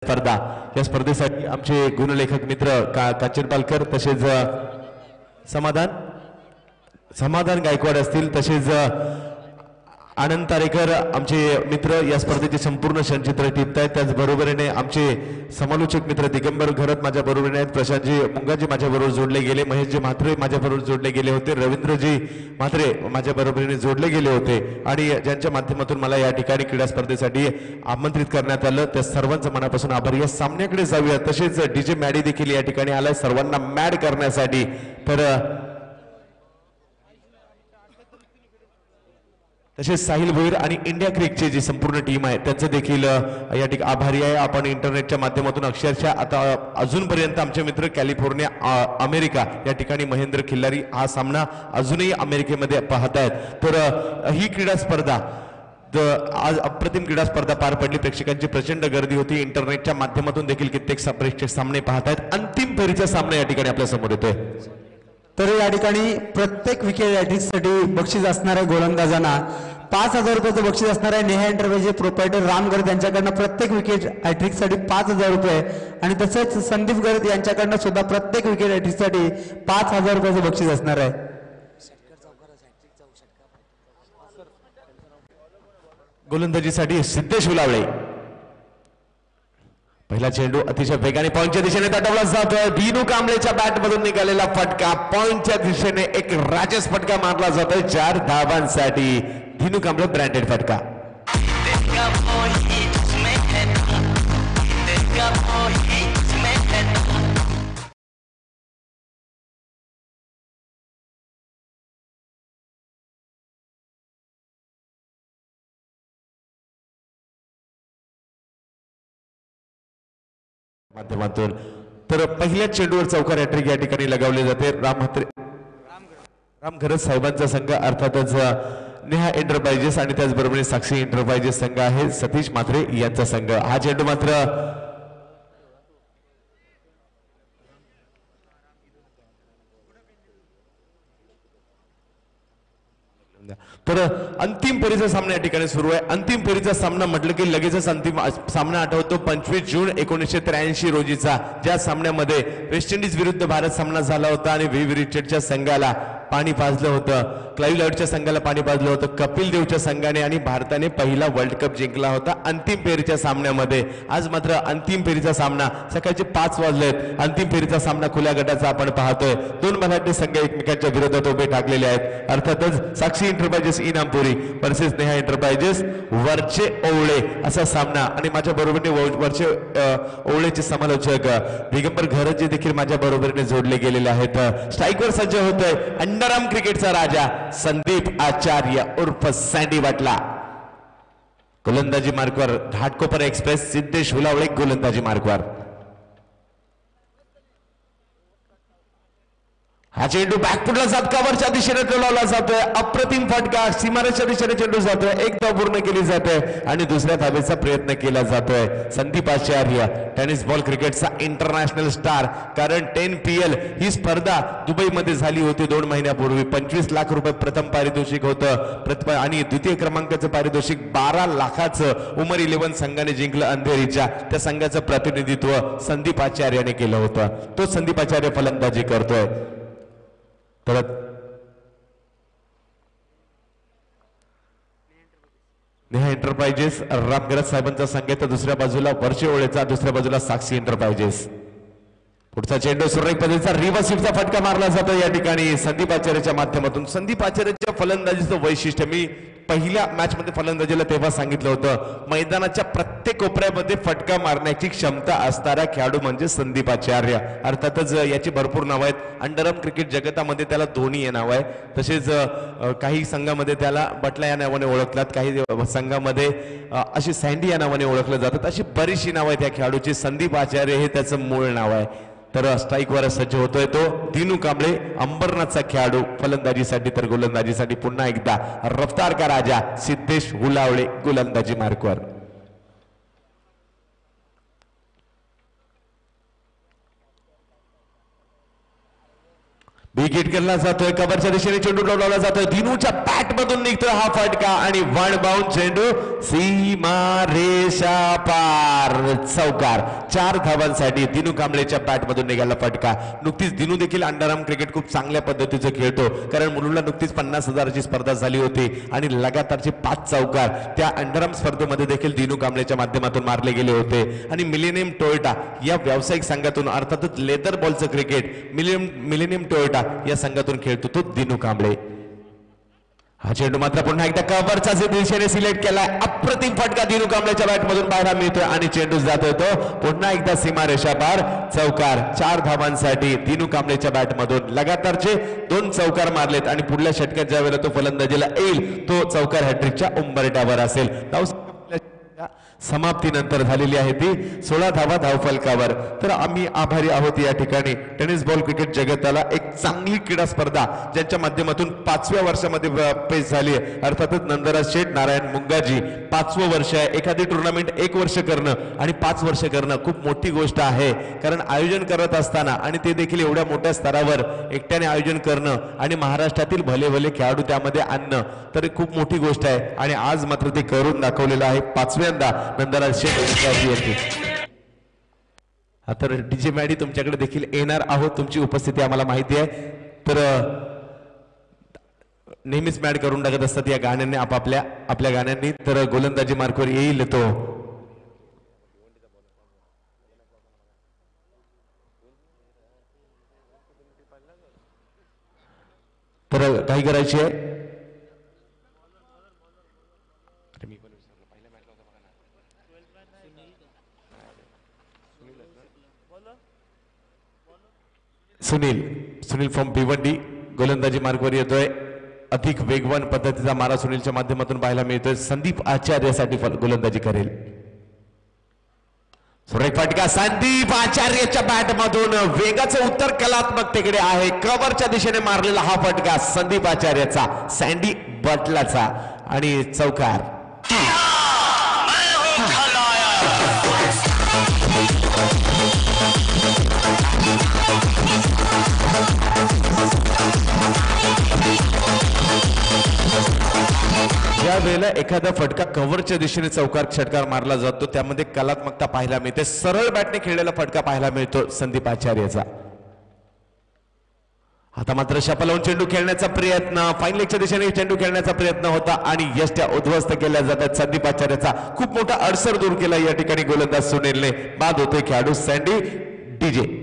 स्पर्धा या स्पर्धेसाठी आमचे गुणलेखक मित्र कांचन पालकर तसेच समाधान गायकवाड असतील तसेच आनंद तारेकर आमचे मित्र या स्पर्धेचे संपूर्ण क्षणचित्र टिपतायत। त्याचबरोबरीने आमचे समालोचक मित्र दिगंबर घरत माझ्या बरोबरीने आहेत, प्रशांतजी मुंगाजी माझ्या बरोबर जोडले गेले, महेशजी म्हात्रे माझ्या बरोबर जोडले गेले होते, रवींद्रजी म्हात्रे माझ्या बरोबरीने जोडले गेले होते आणि ज्यांच्या माध्यमातून मला या ठिकाणी क्रीडा स्पर्धेसाठी आमंत्रित करण्यात आलं त्या सर्वांचं मनापासून आभार। या सामन्याकडे जाऊया। तसेच डीजे मॅडी देखील या ठिकाणी आलाय सर्वांना मॅड करण्यासाठी। तर तसेच साहिल भोईर आणि इंडिया क्रिकची जी संपूर्ण टीम आहे त्यांचं देखील या ठिकाणी आभारी आहे। आपण इंटरनेटच्या माध्यमातून अक्षरशः आता अजूनपर्यंत आमचे मित्र कॅलिफोर्निया अमेरिका या ठिकाणी महेंद्र खिल्लारी हा सामना अजूनही अमेरिकेमध्ये पाहतायत। तर ही क्रीडा स्पर्धा आज अप्रतिम क्रीडा स्पर्धा पार पडली, प्रेक्षकांची प्रचंड गर्दी होती, इंटरनेटच्या माध्यमातून देखील कित्येक प्रेक्षक सामने पाहतायत। अंतिम फेरीचा सामना या ठिकाणी आपल्या समोर येतोय। तर या ठिकाणी प्रत्येक विकेट हॅट्रिकसाठी बक्षीस असणार आहे। गोलंदाजांना 5000 रुपयाचं बक्षीस असणार आहे। नेहा एंटरप्राइजेस प्रोप्रायटर राम गर्द यांच्याकडनं प्रत्येक विकेट हॅट्रिकसाठी 5000 रुपये आणि तसेच संदीप गर्द यांच्याकडनं सुद्धा प्रत्येक विकेट हॅट्रिकसाठी 5000 रुपयाचं बक्षीस असणार आहे। गोलंदाजीसाठी सिद्धेश उलावळे, पहिला चेंडू अतिशय वेगाने पॉइंटच्या दिशेने तटवला जातोय। दिनू कांबळेच्या बॅट मधून निघालेला फटका पॉइंटच्या दिशेने एक राजस फटका मारला जातोय 4 धावांसाठी। दिनू कांबळे ब्रँडेड फटका। माध्यमातून तर पहिल्या चेंडूवर चौकार हॅट्रिक या ठिकाणी लगावले जाते। राम घरत साहेबांचा संघ अर्थातच नेहा एंटरप्राइजेस आणि त्याचबरोबर साक्षी एंटरप्राइजेस संघ आहे सतीश म्हात्रे यांचा संघ। हा चेंडू मात्र तर अंतिम फेरीचा सामना या ठिकाणी सुरू आहे। अंतिम फेरीचा सामना म्हटलं की लगेचच अंतिम सामना आठवतो 25 जून 1983 रोजीचा, ज्या सामन्यामध्ये वेस्ट इंडिज विरुद्ध भारत सामना झाला होता आणि व्ही रिचर्डच्या संघाला पाणी पाजलं होतं, क्लाइव्ह लॉयडच्या संघाला पाणी पाजलं होतं, कपिल देवच्या संघाने आणि भारताने पहिला वर्ल्ड कप जिंकला होता अंतिम फेरीच्या सामन्यामध्ये। आज मात्र अंतिम फेरीचा सामना सकाळचे 5 वाजलेत। अंतिम फेरीचा सामना खुल्या गटाचा आपण पाहतोय। दोन मराठी संघ एकमेकांच्या विरोधात उभे ठाकलेले आहेत। अर्थातच साक्षी एंटरप्राइजेस इनामपुरी वर्सेस नेहा एंटरप्राइजेस वरचे ओवळे असा सामना आणि माझ्या बरोबरीने वरचे ओवळेचे समालोचक दिगंबर घरत जे देखील माझ्या बरोबरीने जोडले गेलेले आहेत। स्ट्राईकवर सज्ज होतोय अंडरआर्म क्रिकेटचा राजा संदीप आचार्य उर्फ सँडी वाटला। गोलंदाजी मार्कवर घाटकोपर एक्सप्रेस सिद्धेश हुलावळे गोलंदाजी मार्कवर। हा चेंडू बॅकफुटला जात कव्हरच्या दिशेने टोलावला जातोय। अप्रतिम फटका सीमारेषच्या दिशेने चेंडू जातोय, एक धाव पूर्ण केली जाते आणि दुसऱ्या धावेचा प्रयत्न केला जातोय। संदीप आचार्य टेनिस बॉल क्रिकेटचा इंटरनॅशनल स्टार, कारण 10PL ही स्पर्धा दुबईमध्ये झाली होती 2 महिन्यापूर्वी। 25 लाख रुपये प्रथम पारितोषिक होतं आणि द्वितीय क्रमांकाचं पारितोषिक 12 लाखाचं उमर 11 संघाने जिंकलं अंधेरीच्या। त्या संघाचं प्रतिनिधित्व संदीप आचार्याने केलं होतं। तो संदीप आचार्य फलंदाजी करतोय। परत नेहा एंटरप्राइजेस राम घरत साहेबांचा संघ तर दुसऱ्या बाजूला वरचे ओळेचा, दुसऱ्या बाजूला साक्षी एंटरप्राइजेस। पुढचा चेंडू सुरेख पद्धतीचा रिव्हर्स स्वीपचा फटका मारला जातो या ठिकाणी संदीप आचार्यच्या माध्यमातून। संदीप आचार्यच्या फलंदाजीचं वैशिष्ट्य मी पहिल्या मॅच मध्ये फलंदाजीला तेव्हा सांगितलं होतं, मैदानाच्या प्रत्येक कोपऱ्यामध्ये फटका मारण्याची क्षमता असणारा खेळाडू म्हणजे संदीप आचार्य। अर्थातच याची भरपूर नाव आहेत। अंडरआर्म क्रिकेट जगतामध्ये त्याला धोनी हे नाव आहे, तसेच काही संघामध्ये त्याला बटला या नावाने ओळखतात, काही संघामध्ये अशी सँडी या नावाने ओळखलं जातात। अशी बरीचशी नाव आहेत या खेळाडूची। संदीप आचार्य हे त्याचं मूळ नाव आहे। तर स्ट्राईकवर सज्ज होतोय तो दिनू कांबळे अंबरनाथचा खेळाडू फलंदाजीसाठी। तर गोलंदाजीसाठी पुन्हा एकदा रफ्तार का राजा सिद्धेश हुलावळे गोलंदाजी मार्कवर। विकेट केला जातोय कव्हरच्या दिशेने चेंडू लावला जातोय दिनूच्या बॅट मधून निघतोय हा फटका आणि वन बाउंड चेंडू सीमा रेषा पार चौकार 4 धावांसाठी दिनू कांबळेच्या बॅट मधून निघाला फटका नुकतीच दिनू देखील अंडरआर्म क्रिकेट खूप चांगल्या पद्धतीचं खेळतो कारण मुलुंडला नुकतीच 50,000ची स्पर्धा झाली होती आणि लगातारचे 5 चौकार त्या अंडरआर्म स्पर्धेमध्ये देखील दिनू कांबळेच्या माध्यमातून मारले गेले होते आणि मिलेनियम टोयोटा या व्यावसायिक संघातून अर्थातच लेदर बॉलचं क्रिकेट मिलेनियम टोयोटा या संघातून खेळतो तो दिनू कांबळे हा चेंडू मात्र पुन्हा एकदा कव्हरच्या दिशेने सिलेक्ट केलाय अप्रतिम फटका दिनू कांबळेच्या बॅट मधून पाहायला मिळतोय आणि चेंडू जातोय तो पुन्हा एकदा सीमारेषा पार चौकार 4 धावांसाठी दिनू कांबळेच्या बॅट मधून लगातारचे 2 चौकार मारलेत आणि पुढल्या षटकात ज्या वेळेला तो फलंदाजीला येईल तो चौकार हॅट्रिकच्या उंबरठ्यावर असेल समाप्तीनंतर झालेली आहे ती 16 धावा धावफलकावर तर आम्ही आभारी आहोत या ठिकाणी टेनिस बॉल क्रिकेट जगताला एक चांगली क्रीडा स्पर्धा ज्यांच्या माध्यमातून 5व्या वर्षामध्ये पेश झाली आहे अर्थातच नंदराज शेठ नारायण मुंगाजी 5वं वर्ष आहे एखादी टुर्नामेंट 1 वर्ष करणं आणि 5 वर्ष करणं खूप मोठी गोष्ट आहे कारण आयोजन करत असताना आणि ते देखील एवढ्या मोठ्या स्तरावर एकट्याने आयोजन करणं आणि महाराष्ट्रातील भले भले खेळाडू त्यामध्ये आणणं तर खूप मोठी गोष्ट आहे आणि आज मात्र ते करून दाखवलेलं आहे 5व्यांदा नंदराज शेठ आता डीजे मॅडी तुमच्याकडे देखील येणार आहोत तुमची उपस्थिती आम्हाला माहिती आहे तर नेहमीच मॅड करून टाकत असतात या गाण्यांनी आपल्या गाण्यांनी तर गोलंदाजी मार्कवर येईल तो तर काही करायची आहे सुनील फ्रॉम भिवंडी गोलंदाजी मार्गवर येतोय अधिक वेगवान पद्धतीचा मारा सुनीलच्या माध्यमातून पाहायला मिळतोय संदीप आचार्यसाठी गोलंदाजी करेल सुरेख फटका संदीप आचार्यच्या बॅट मधून वेगाचं उत्तर कलात्मकतेकडे आहे कव्हरच्या दिशेने मारलेला हा फटका संदीप आचार्यचा सँडी बटलाचा आणि चौकार ज्या वेळेला एखादा फटका कव्हरच्या दिशेने चौकार षटकार मारला जातो त्यामध्ये कलात्मकता पाहायला मिळते सरळ बॅटने खेळलेला फटका पाहायला मिळतो संदीप आचार्यचा आता मात्र शपलावून चेंडू खेळण्याचा प्रयत्न फाईन लेगच्या दिशेने चेंडू खेळण्याचा प्रयत्न होता आणि यष्ट्या उद्ध्वस्त केल्या जातात संदीप आचार्यचा खूप मोठा अडसर दूर केला या ठिकाणी गोलंदाज सुनीलने बाद होतोय खेळाडू सँडी डीजे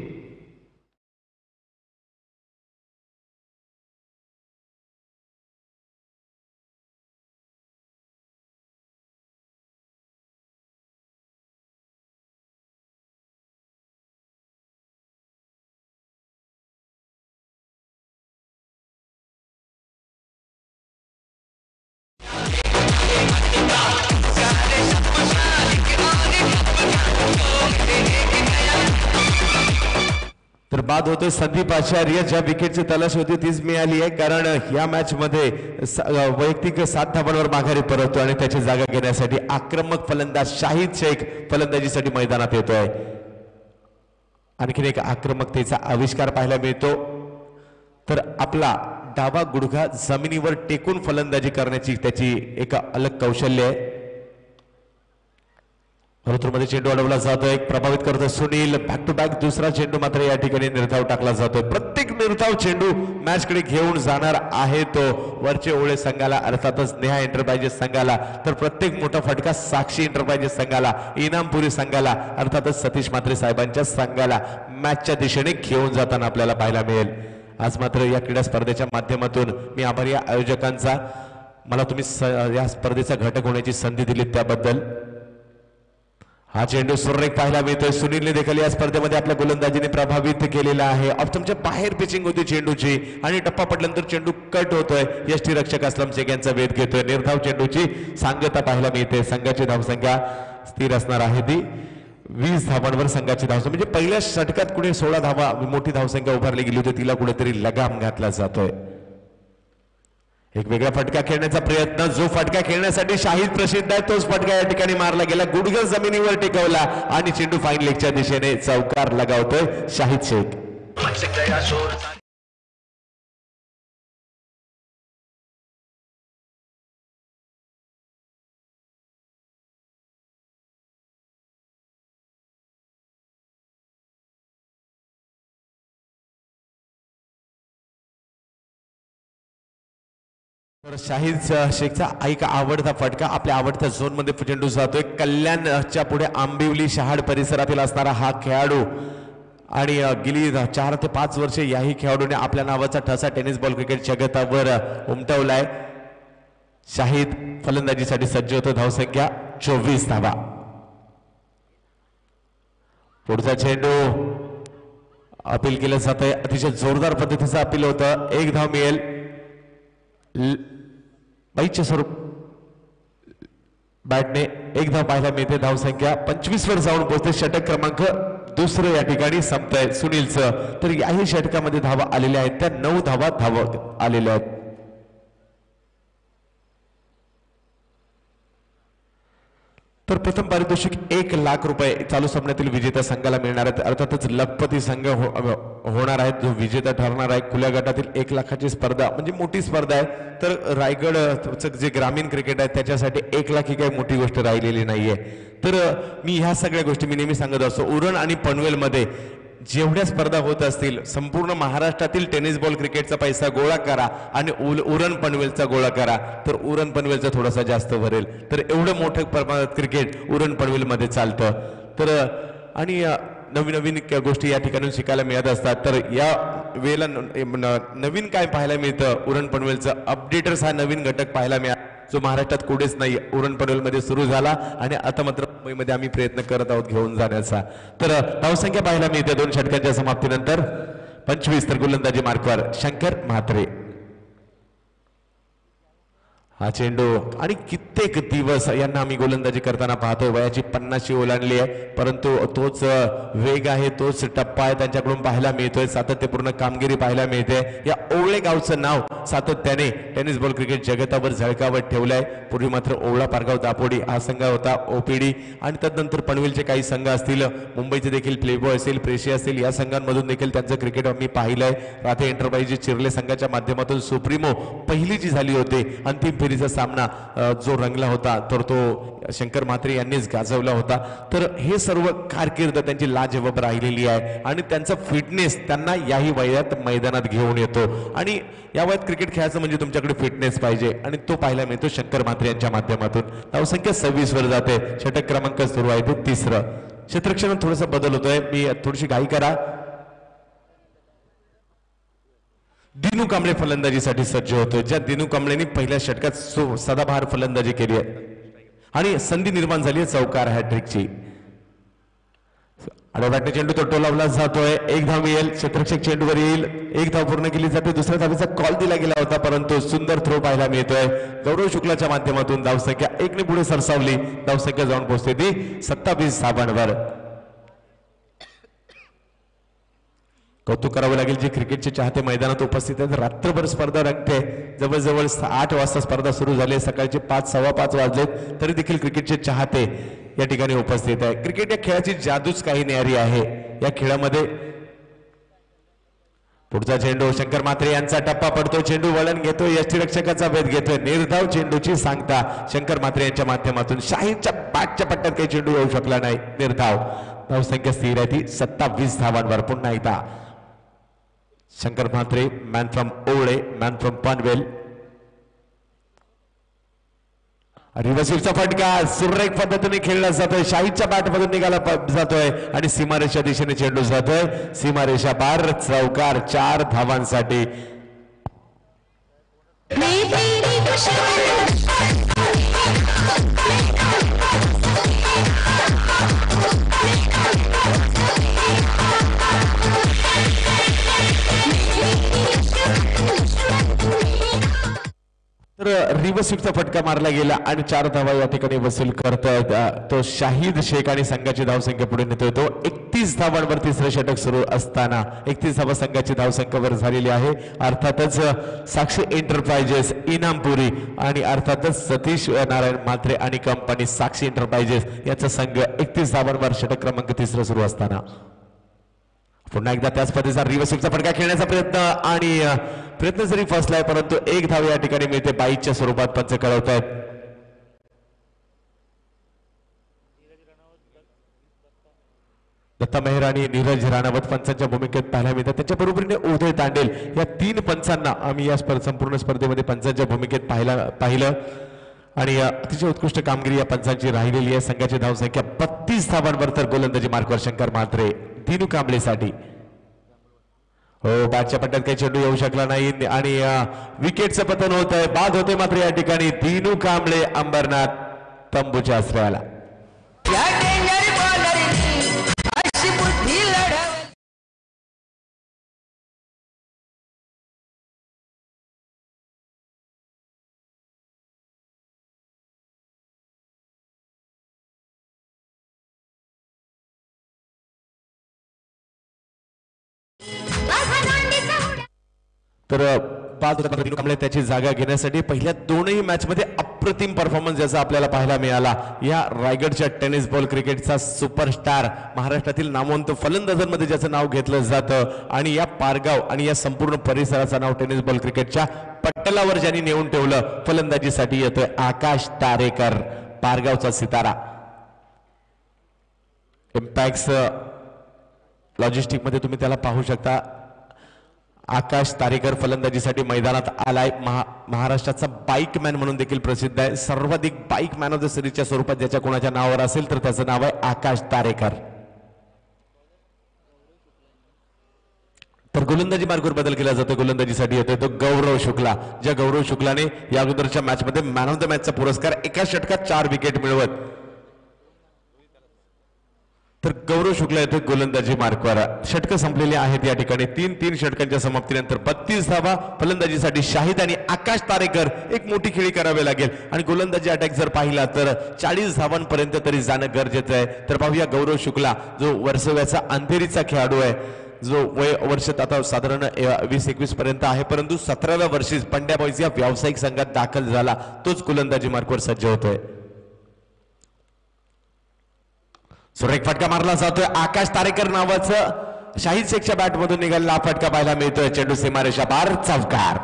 तर बाद होतोय संदीप आचार्य ज्या विकेटची तलाश होती तीच मिळाली आहे कारण या मॅच मध्ये वैयक्तिक 7 धावांवर माघारी परततो आणि त्याची जागा घेण्यासाठी आक्रमक फलंदाज शाहिद शेख फलंदाजीसाठी मैदानात येतोय आणखीन एक आक्रमकतेचा आविष्कार पाहायला मिळतो तर आपला डावा गुडघा जमिनीवर टेकून फलंदाजी करण्याची त्याची एक अलग कौशल्य आहे मध्ये चेंडू अडवला जातोय प्रभावित करतोय सुनील बॅक टू बॅक दुसरा चेंडू मात्र या ठिकाणी निर्धाव टाकला जातोय प्रत्येक निर्धाव चेंडू मॅच कडे घेऊन जाणार आहे तो वरचे ओळे संघाला अर्थातच नेहा एंटरप्राइजेस संघाला तर प्रत्येक मोठा फटका साक्षी एंटरप्राइजेस संघाला इनामपुरी संघाला अर्थातच सतीश म्हात्रे साहेबांच्या संघाला मॅचच्या दिशेने घेऊन जाताना आपल्याला पाहायला मिळेल आज मात्र या क्रीडा स्पर्धेच्या माध्यमातून मी आभारी आयोजकांचा मला तुम्ही या स्पर्धेचा घटक होण्याची संधी दिली त्याबद्दल हा चेंडू सुरेख पाहायला मिळतोय सुनीलने देखील या स्पर्धेमध्ये आपल्या गोलंदाजीने प्रभावित केलेला आहे ऑप्शनच्या बाहेर पिचिंग होती चेंडूची आणि टप्पा पडल्यानंतर चेंडू कट होतोय यष्टीरक्षक असलम शेख यांचा वेध घेतोय निर्धाव चेंडूची सांगता पाहायला मिळते संघाची धावसंख्या स्थिर असणार आहे ती 20 धावांवर संघाची धावसंख्या म्हणजे पहिल्या षटकात कुठे 16 धावा मोठी धावसंख्या उभारली गेली होती तिला कुठेतरी लगाम घातला जातोय एक वेगळा फटका खेळण्याचा प्रयत्न जो फटका खेळण्यासाठी शाहिद प्रसिद्ध आहे तोच फटका या ठिकाणी मारला गेला गुडघा जमिनीवर टेकवला आणि चेंडू फाईन लेगच्या दिशेने चौकार लगावतोय शाहिद शेख तर शाहीद शेखचा एक आवडता फटका आपल्या आवडत्या झोन मध्ये चेंडू जातोय. कल्याणच्या पुढे आंबिवली शहाड परिसरातील असणारा हा खेळाडू आणि गेली 4 ते 5 वर्षे याही खेळाडूने आपल्या नावाचा ठसा टेनिस बॉल क्रिकेट जगतावर उमटवलाय. शाहीद फलंदाजीसाठी सज्ज होतो. धावसंख्या 24 धावा. पुढचा चेंडू अपील केलं जात आहे. अतिशय जोरदार पद्धतीचं अपील होतं. 1 धाव मिळेल. बाईच्या स्वरूप बॅटने 1 धाव पाहायला मिळते. धावसंख्या 25 वर जाऊन पोहोचते. षटक क्रमांक 2 या ठिकाणी संपतंय सुनीलचं. तर याही षटकामध्ये धावा आलेल्या आहेत त्या 9 धावा आलेल्या आहेत. तर प्रथम पारितोषिक 1 लाख रुपये चालू सामन्यातील विजेत्या संघाला मिळणार आहेत. अर्थातच लखपती संघ होणार आहेत जो विजेता ठरणार आहे. खुल्या गटातील 1 लाखाची स्पर्धा म्हणजे मोठी स्पर्धा आहे. तर रायगड जे ग्रामीण क्रिकेट आहे त्याच्यासाठी 1 लाख ही काही मोठी गोष्ट राहिलेली नाहीये. तर मी ह्या सगळ्या गोष्टी मी नेहमी सांगत असतो. उरण आणि पनवेल मध्ये जेवढ्या स्पर्धा होत असतील संपूर्ण महाराष्ट्रातील टेनिस बॉल क्रिकेटचा पैसा गोळा करा आणि उरण पनवेलचा गोळा करा तर उरण पनवेलचा थोडासा जास्त भरेल. तर एवढं मोठं प्रमाणात क्रिकेट उरण पनवेल मध्ये चालतं. तर आणि नवीन नवीन गोष्टी या ठिकाणी शिकायला मिळत असतात. तर या वेळेला नवीन काय पाहायला मिळतं उरण पनवेलचं अपडेटर्स हा नवीन घटक पाहायला मिळाला जो महाराष्ट्रात कुठेच नाही. उरण पनवेल मध्ये सुरू झाला आणि आता मात्र मुंबईमध्ये आम्ही प्रयत्न करत आहोत घेऊन जाण्याचा. तर धावसंख्या पाहायला मिळते 2 षटकांच्या समाप्तीनंतर 25. तर गोलंदाजी मार्कवर शंकर म्हात्रे. हा चेंडू आणि कित्येक दिवस यांना आम्ही गोलंदाजी करताना पाहतोय. वयाची 50 ओलांडली आहे परंतु तोच वेग आहे तोच टप्पा आहे त्यांच्याकडून पाहायला मिळतोय. सातत्यपूर्ण कामगिरी पाहायला मिळते. या ओवळे गावचं नाव सातत्याने टेनिस बॉल क्रिकेट जगतावर झळकावत ठेवलंय. पूर्वी मात्र ओवळा पारगाव दापोडी हा संघ होता ओपीडी आणि त्यानंतर पनवेलचे काही संघ असतील मुंबईचे देखील प्लेबॉय असेल प्रेशिया असेल या संघांमधून देखील त्यांचं क्रिकेट आम्ही पाहिलंय. राधे एंटरप्राइजेस चिरले संघाच्या माध्यमातून सुप्रीमो पहिली जी झाली होती अंतिम फेरीचा सामना जो रंगला होता तर तो शंकर म्हात्रे यांनीच गाजवला होता. तर हे सर्व कारकीर्द त्यांची लाजवाब राहिलेली आहे आणि त्यांचा फिटनेस त्यांना याही वयात मैदानात घेऊन येतो. आणि या वयात क्रिकेट खेळायचं म्हणजे तुमच्याकडे फिटनेस पाहिजे आणि तो पाहायला मिळतो शंकर म्हात्रे यांच्या माध्यमातून. धावसंख्या 26 वर जाते. षटक क्रमांक सुरू आहे ते 3रं. क्षेत्रक्षणात थोडासा बदल होतोय. मी थोडीशी घाई करा. दिनू कांबळे फलंदाजीसाठी सज्ज होतोय. ज्या दिनू कांबळेने पहिल्या षटकात सदाबहार फलंदाजी केली आहे आणि संधी निर्माण झाली आहे चौकार हॅट्रिकची. बॅटने चेंडू तो टोलावला जातोय. 1 धाव मिळेल. क्षेत्ररक्षक चेंडूवर येईल. 1 धाव पूर्ण केली जाते. दुसऱ्या धावेचा कॉल दिला गेला होता परंतु सुंदर थ्रो पाहायला मिळतोय गौरव शुक्लाच्या माध्यमातून. धावसंख्या 1 ने पुढे सरसावली. धावसंख्या जाऊन पोहोचते ती 27 धावांवर. कौतुक करावं लागेल जे क्रिकेटचे चाहते मैदानात उपस्थित आहेत. रात्रभर स्पर्धा रंगते. जवळजवळ 8 वाजता स्पर्धा सुरू झाली. सकाळचे 5 सव्वा 5 वाजलेत तरी देखील क्रिकेटचे चाहते या ठिकाणी उपस्थित आहे. क्रिकेट या खेळाची जादूच काही न्यारी आहे. या खेळामध्ये पुढचा चेंडू शंकर म्हात्रे यांचा टप्पा पडतो. चेंडू वळण घेतोय. यष्टीरक्षकाचा वेध घेतोय. निर्धाव चेंडूची सांगता शंकर म्हात्रे यांच्या माध्यमातून. शाहीदच्या बॅटच्या पट्ट्यात काही चेंडू येऊ शकला नाही. निर्धाव. धावसंख्या स्थिर आहे ती 27 धावांवर. पुन्हा एकदा Shankar Mhatre man from Owale man from Panvel. रिव्हर्सिव्हचा फटका सुरेख पद्धतीने खेळला जातोय. शाहीदच्या बॅटमधून निघाला जातोय आणि सीमारेषा दिशेने चेंडू जातोय. सीमारेषा पार. चौकार 4 धावांसाठी. तर रिव्हर्सिव्हचा फटका मारला गेला आणि 4 धावा या ठिकाणी वसूल करतायत तो शाहीद शेख आणि संघाची धावसंख्या पुढे नेतोय तो. 31 धावांवर 3रं षटक सुरू असताना 31 धावा संघाची धावसंख्यावर झालेली आहे. अर्थातच साक्षी एंटरप्राइजेस इनामपुरी आणि अर्थातच सतीश नारायण म्हात्रे आणि कंपनी साक्षी एंटरप्राइजेस याचा संघ 31 धावांवर षटक क्रमांक 3 सुरू असताना पुन्हा एकदा त्याच पद्धतीचा रिव्हर्सिव्हचा फटका खेळण्याचा प्रयत्न जरी फसलाय परंतु 1 धाव या ठिकाणी मिळते. बाईच्या स्वरूपात पंच कळवतायत. दत्ता मेहर आणि नीरज राणावत पंचांच्या भूमिकेत पाहायला मिळतात. त्याच्या बरोबरीने उदय तांडेल या 3 पंचांना आम्ही या संपूर्ण स्पर्धेमध्ये पंचांच्या भूमिकेत पाहिलं आणि अतिशय उत्कृष्ट कामगिरी या पंचांची राहिलेली आहे. संघाची धावसंख्या 32 धावांवर तर गोलंदाजी मार्कवर शंकर म्हात्रे दिनू कांबळेसाठी. हो, बॅटच्या पट्ट्यात काही चेंडू येऊ शकला नाही आणि विकेटचं पतन होत आहे. बाद होते मात्र या ठिकाणी दिनू कांबळे अंबरनाथ तंबूच्या आश्रयाला. तर बाद होता दिनू कांबळे त्याची जागा घेण्यासाठी पहिल्या 2ही मॅच मध्ये अप्रतिम परफॉर्मन्स ज्याचा आपल्याला पाहायला मिळाला. या रायगडच्या टेनिस बॉल क्रिकेटचा सुपरस्टार, महाराष्ट्रातील नामवंत फलंदाजांमध्ये ज्याचं नाव घेतलं जातं आणि या पारगाव आणि या संपूर्ण परिसराचं नाव टेनिस बॉल क्रिकेटच्या पटलावर ज्यांनी नेऊन ठेवलं, फलंदाजीसाठी येतोय आकाश तारेकर, पारगावचा सितारा. इम्पॅक्ट लॉजिस्टिक मध्ये तुम्ही त्याला पाहू शकता. आकाश तारेकर फलंदाजीसाठी मैदानात आलाय. महाराष्ट्राचा बाईक मॅन म्हणून देखील प्रसिद्ध आहे. सर्वाधिक बाईक मॅन ऑफ द सिरीजच्या स्वरूपात ज्याच्या कोणाच्या नावावर असेल तर त्याचं नाव आहे आकाश तारेकर. तर गोलंदाजी मार्गावर बदल केला जातो. गोलंदाजीसाठी येतोय तो गौरव शुक्ला. ज्या गौरव शुक्लाने या अगोदरच्या मॅच मध्ये मॅन ऑफ द मॅचचा पुरस्कार एका षटकात 4 विकेट मिळवत, तर गौरव शुक्ला येतोय गोलंदाजी मार्कवर. षटकं संपलेली आहेत या ठिकाणी. 3 षटकांच्या समाप्तीनंतर 32 धावा फलंदाजीसाठी शाहिद आणि आकाश तारेकर. एक मोठी खेळी करावी लागेल आणि गोलंदाजी अटॅक जर पाहिला तर 40 धावांपर्यंत तरी जाणं गरजेचं आहे. तर पाहूया गौरव शुक्ला जो वर्सव्याचा अंधेरीचा खेळाडू आहे, जो वर्ष आता साधारण 20-21 पर्यंत आहे, परंतु 17व्या वर्षी पंड्या बॉईज या व्यावसायिक संघात दाखल झाला. तोच गोलंदाजी मार्कवर सज्ज होतोय. सुरेख फटका मारला जातोय. आकाश तारेकर नावाचं शाहिद शेखच्या बॅट मधून निघालेला फटका पाहायला मिळतोय. चेंडू सीमारेषा पार, चौकार.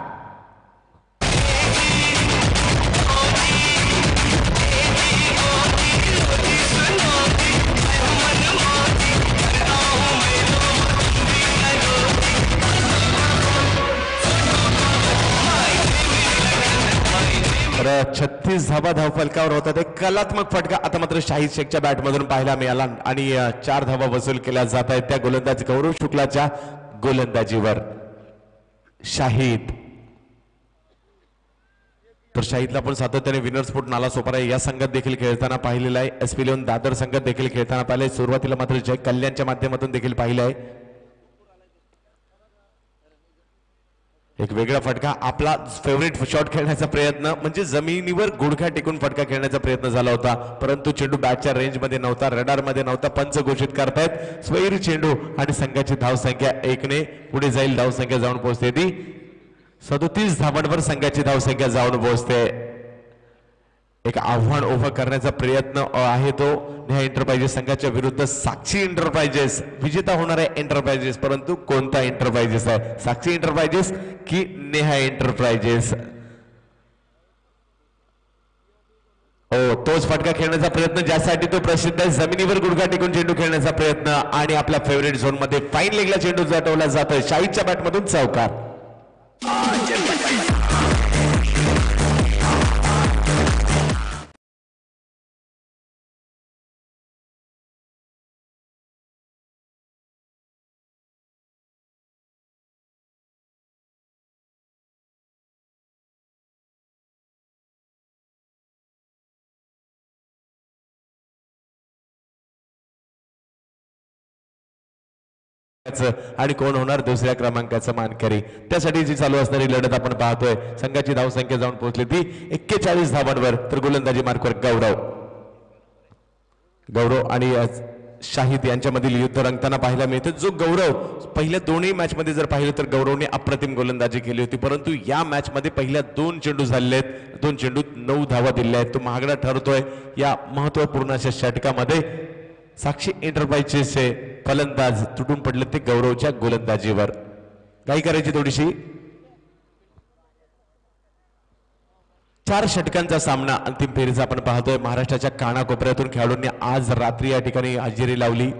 तर 36 धावा धावफलकावर होतात. एक कलात्मक फटका आता मात्र शाहिद शेखच्या बॅटमधून पाहायला मिळाला आणि 4 धावा वसूल केल्या जात आहेत त्या गोलंदाज गौरव शुक्लाच्या गोलंदाजीवर. शाहिद, तर शाहिदला पण सातत्याने विनर्स फूट नालासोपारा या संघात देखील खेळताना पाहिलेला आहे. SP11 दादर संघात देखील खेळताना पाहिलंय. सुरुवातीला मात्र जय कल्याणच्या माध्यमातून देखील पाहिलं आहे. एक वेगळा फटका, आपला फेवरेट शॉट खेळण्याचा प्रयत्न म्हणजे जमिनीवर गुडघा टेकून फटका खेळण्याचा प्रयत्न झाला होता, परंतु चेंडू बॅटच्या रेंजमध्ये नव्हता, रडारमध्ये नव्हता. पंच घोषित करतायत स्वैर चेंडू आणि संघाची धावसंख्या 1ने पुढे जाईल. धावसंख्या जाऊन पोहोचते ती 37 धावांवर संघाची धावसंख्या जाऊन पोहोचते. एक आव्हान उभं करण्याचा प्रयत्न आहे तो नेहा एंटरप्राइजेस संघाच्या विरुद्ध. साक्षी एंटरप्राइजेस विजेता होणार आहे एंटरप्राइजेस, परंतु कोणता एंटरप्राइजेस आहे, साक्षी एंटरप्राइजेस की नेहा एंटरप्राइजेस? हो, तोच फटका खेळण्याचा प्रयत्न ज्यासाठी तो प्रसिद्ध आहे. जमिनीवर गुडघा टेकून चेंडू खेळण्याचा प्रयत्न आणि आपल्या फेवरेट झोन मध्ये फाईन लेगला चेंडू जाटवला जातोय. शाहिदच्या बॅटमधून चौकार. आणि कोण होणार दुसऱ्या क्रमांकाचा मानकरी, त्यासाठी जी चालू असणारी लढत आपण पाहतोय. संघाची धावसंख्या जाऊन पोहोचली ती 41 धावांवर. तर गोलंदाजी मार्कवर गौरव आणि शाहिद यांच्यामधील युद्ध रंगताना पाहायला मिळतं. जो गौरव पहिल्या 2ही मॅच मध्ये जर पाहिलं तर गौरवने अप्रतिम गोलंदाजी केली होती, परंतु या मॅच मध्ये पहिल्या 2 चेंडू झालेले आहेत, 2 चेंडूत 9 धावा दिल्या आहेत. तो महागडा ठरतोय या महत्वपूर्ण अशा षटकामध्ये. साक्षी एंटरप्राइजेसचे फलंदाज तुटून पडले ते गौरवच्या गोलंदाजीवर. काही करायची थोडीशी. 4 षटकांचा सामना अंतिम फेरीचा आपण पाहतोय. महाराष्ट्राच्या कानाकोपऱ्यातून खेळाडूंनी आज रात्री या ठिकाणी हजेरी लावली.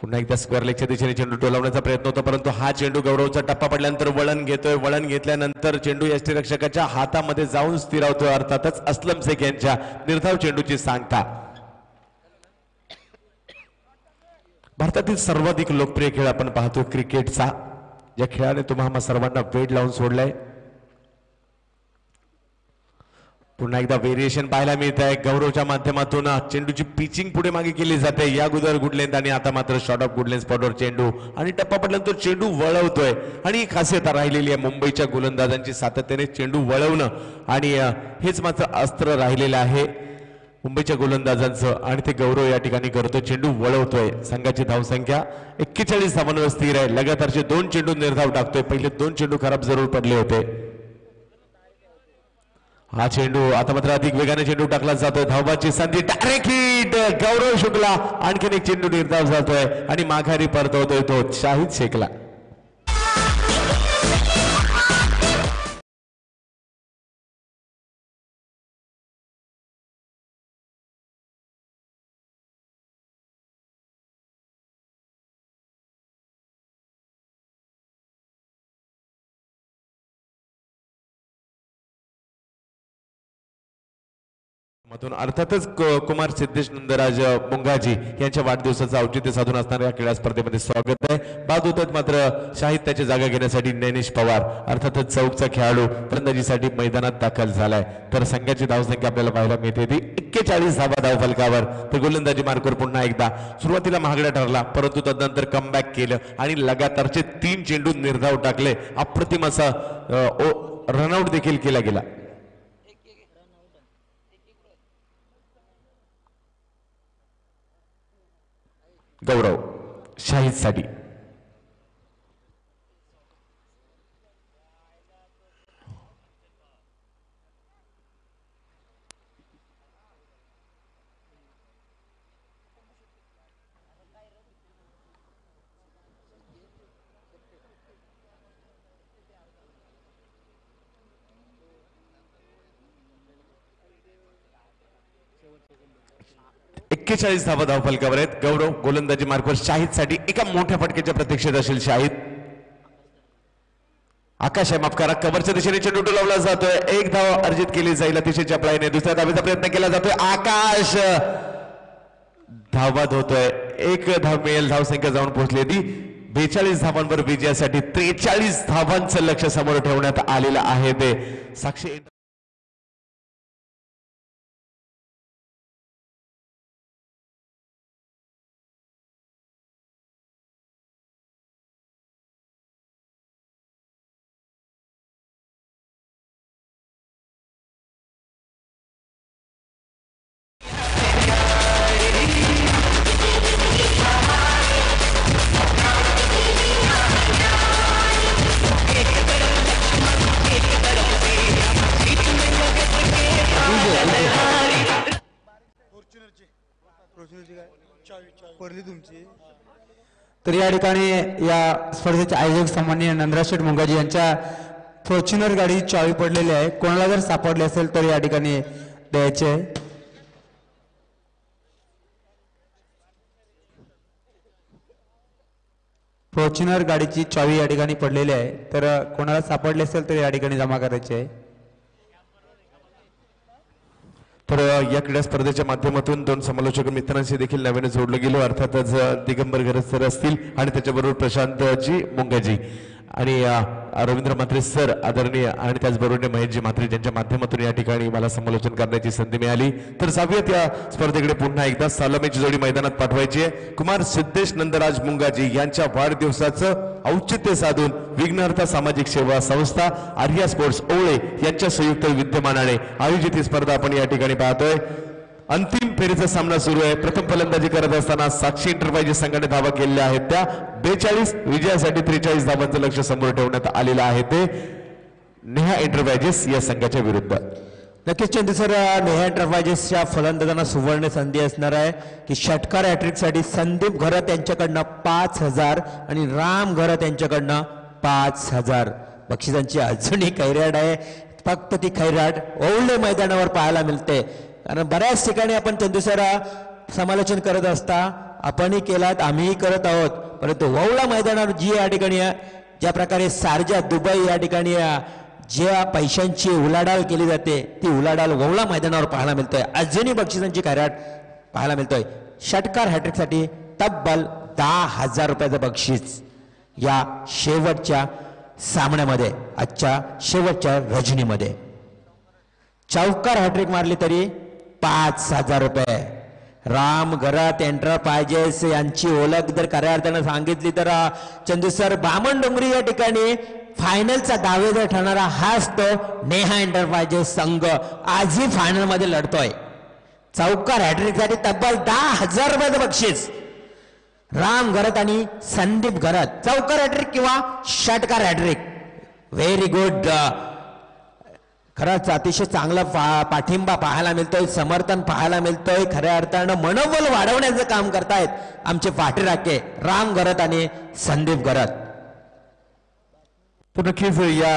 पुन्हा एकदा स्क्वेअर लेगच्या दिशेने चेंडू टोलवण्याचा प्रयत्न होता, परंतु हा चेंडू गौरवचा टप्पा पडल्यानंतर वळण घेतोय. वळण घेतल्यानंतर चेंडू यष्टीरक्षकाच्या हातामध्ये जाऊन स्थिरावतोय. अर्थातच अस्लम शेख यांच्या निर्धाव चेंडूची सांगता. भारतातील सर्वाधिक लोकप्रिय खेळ आपण पाहतो क्रिकेटचा, या खेळाने तुम्हा सर्वांना वेड लावून सोडलाय. पुन्हा एकदा व्हेरिएशन पाहायला मिळत आहे. गौरवच्या माध्यमातून चेंडूची पिचिंग पुढे मागे केली जाते. या अगोदर गुड लेंथ आणि आता मात्र शॉर्ट ऑफ गुड लेंथ स्पॉटवर चेंडू आणि टप्पा पडल्यानंतर चेंडू वळवतोय. आणि ही खासियत राहिलेली आहे मुंबईच्या गोलंदाजांची, सातत्याने चेंडू वळवणं आणि हेच मात्र अस्त्र राहिलेलं आहे मुंबईच्या गोलंदाजांचं. आणि ते गौरव या ठिकाणी करतोय, चेंडू वळवतोय. संघाची धावसंख्या 41 धावांवर स्थिर आहे. लगातारचे 2 चेंडू निर्धाव टाकतोय. पहिले 2 चेंडू खराब जरूर पडले होते. हा चेंडू आता मात्र अधिक वेगाने चेंडू टाकला जातोय. धावबाची संधी, डायरेक्ट हिट. गौरव शुक्ला आणखीन एक चेंडू निर्धाव जातोय आणि माघारी परतवतोय तो शाहिद शेखला. मधून अर्थातच कुमार सिद्धेश नंदराज मुंगाजी यांच्या वाढदिवसाचं औचित्य साधून असणाऱ्या या क्रीडा स्पर्धेमध्ये स्वागत आहे. बाद होतात मात्र शाहिद त्याची जागा घेण्यासाठी नैनेश पवार अर्थातच चौकचा खेळाडू फलंदाजीसाठी मैदानात दाखल झालाय. तर संघाची धावसंख्या आपल्याला पाहायला मिळते ती 41 धावा धावफलकावर. तर गोलंदाजी मार्कवर पुन्हा एकदा सुरुवातीला महागडा ठरला, परंतु तदनंतर कमबॅक केलं आणि लगातारचे 3 चेंडू निर्धाव टाकले. अप्रतिम असा रनआउट देखील केला गेला. गौरव शाहिद साठी. एक्केचाळीस धावा धावफलकावर आहेत. गौरव गोलंदाजी मार्कवर शाहिद साठी एका मोठ्या फटक्याच्या प्रतीक्षेत असेल शाहिद. आकाश आहे माफ करा, कव्हरच्या दिशेने चेंडू टोलावला जातोय. एक धाव अर्जित केली जाईल अतिशय चपळाईने. दुसऱ्या धावेचा प्रयत्न केला जातोय. आकाश धावबाद होतोय. एक धाव मिळेल. धावसंख्या जाऊन पोहोचली ती 42 धावांवर विजयासाठी 43 धावांचं लक्ष समोर ठेवण्यात आलेलं आहे. ते साक्षी तर या ठिकाणी या स्पर्धेचे आयोजक सन्माननीय नंदराज शेठ मुंगाजी यांच्या फॉर्च्युनर गाडी चावी पडलेली आहे. कोणाला जर सापडले असेल तर या ठिकाणी द्यायचे. फॉर्च्युनर गाडीची चावी या ठिकाणी पडलेली आहे, तर कोणाला सापडले असेल तर या ठिकाणी जमा करायचे आहे. तर या क्रीडा स्पर्धेच्या माध्यमातून 2 समालोचक मित्रांशी देखील नव्याने जोडलं गेलो. अर्थातच दिगंबर घरसर असतील आणि त्याच्याबरोबर प्रशांतजी मुंगाजी आणि रवींद्र म्हात्रे सर आदरणीय आणि त्याचबरोबर महेशजी म्हात्रे ज्यांच्या माध्यमातून या ठिकाणी मला समालोचन करण्याची संधी मिळाली. तर जाऊयात या स्पर्धेकडे. पुन्हा एकदा सालमेची जोडी मैदानात पाठवायची आहे. कुमार सिद्धेश नंदराज मुंगाजी यांच्या वाढदिवसाचं औचित्य साधून विघ्नहर्ता सामाजिक सेवा संस्था आर्या स्पोर्ट्स ओळे यांच्या संयुक्त विद्यमानाने आयोजित ही स्पर्धा आपण या ठिकाणी पाहतोय. अंतिम फेरीचा सामना सुरू आहे. प्रथम फलंदाजी करत असताना साक्षी एंटरप्राइजेस संघाने धावा केलेल्या आहेत त्या 42, विजयासाठी 43 धावांचं लक्ष समोर ठेवण्यात आलेलं आहे. ते नेहा एंटरप्राइजेस या संघाच्या विरुद्ध. नक्कीच चंदू सर, नेहा एंटरप्राइजेसच्या फलंदाजांना सुवर्ण संधी असणार आहे की षटकार हॅट्रिकसाठी संदीप घरत यांच्याकडनं 5,000 आणि राम घरत यांच्याकडनं 5,000 बक्षिसांची अजूनही खैराट आहे. फक्त ती खैराट ओवळे मैदानावर पाहायला मिळते. कारण बऱ्याच ठिकाणी आपण चंदू सर समालोचन करत असता आपणही केलात, आम्हीही करत आहोत. परंतु वौळा मैदानावर जी या ठिकाणी ज्या प्रकारे शारजा दुबई या ठिकाणी ज्या पैशांची उलाढाल केली जाते ती उलाढाल वौळा मैदानावर पाहायला मिळतोय. अजूनही बक्षिसांची खैराट पाहायला मिळतोय. षटकार हॅट्रिकसाठी तब्बल 10,000 रुपयाचं बक्षीस या शेवटच्या सामन्यामध्ये, आजच्या शेवटच्या रजनीमध्ये. चौकार हॅट्रिक मारली तरी 5,000 रुपये. राम घरात एंटरप्राइजेस यांची ओळख जर खऱ्या अर्थानं सांगितली तर चंदू सर बामण डोंगरी या ठिकाणी फायनलचा दावेदार ठरणारा हाच तो नेहा एंटरप्राइजेस संघ आजही फायनल मध्ये लढतोय. चौकार हॅट्रिकसाठी तब्बल 10,000 रुपयाचं बक्षीस. राम घरात आणि संदीप घरात चौकार हॅट्रिक किंवा षटकार हॅट्रिक. Very good. खरंच अतिशय चांगला पाठिंबा पाहायला मिळतोय, समर्थन पाहायला मिळतोय. खऱ्या अर्थानं मनोबल वाढवण्याचं काम करतायत आमचे पाठीराखे राम घरात आणि संदीप घरात. तर नक्कीच या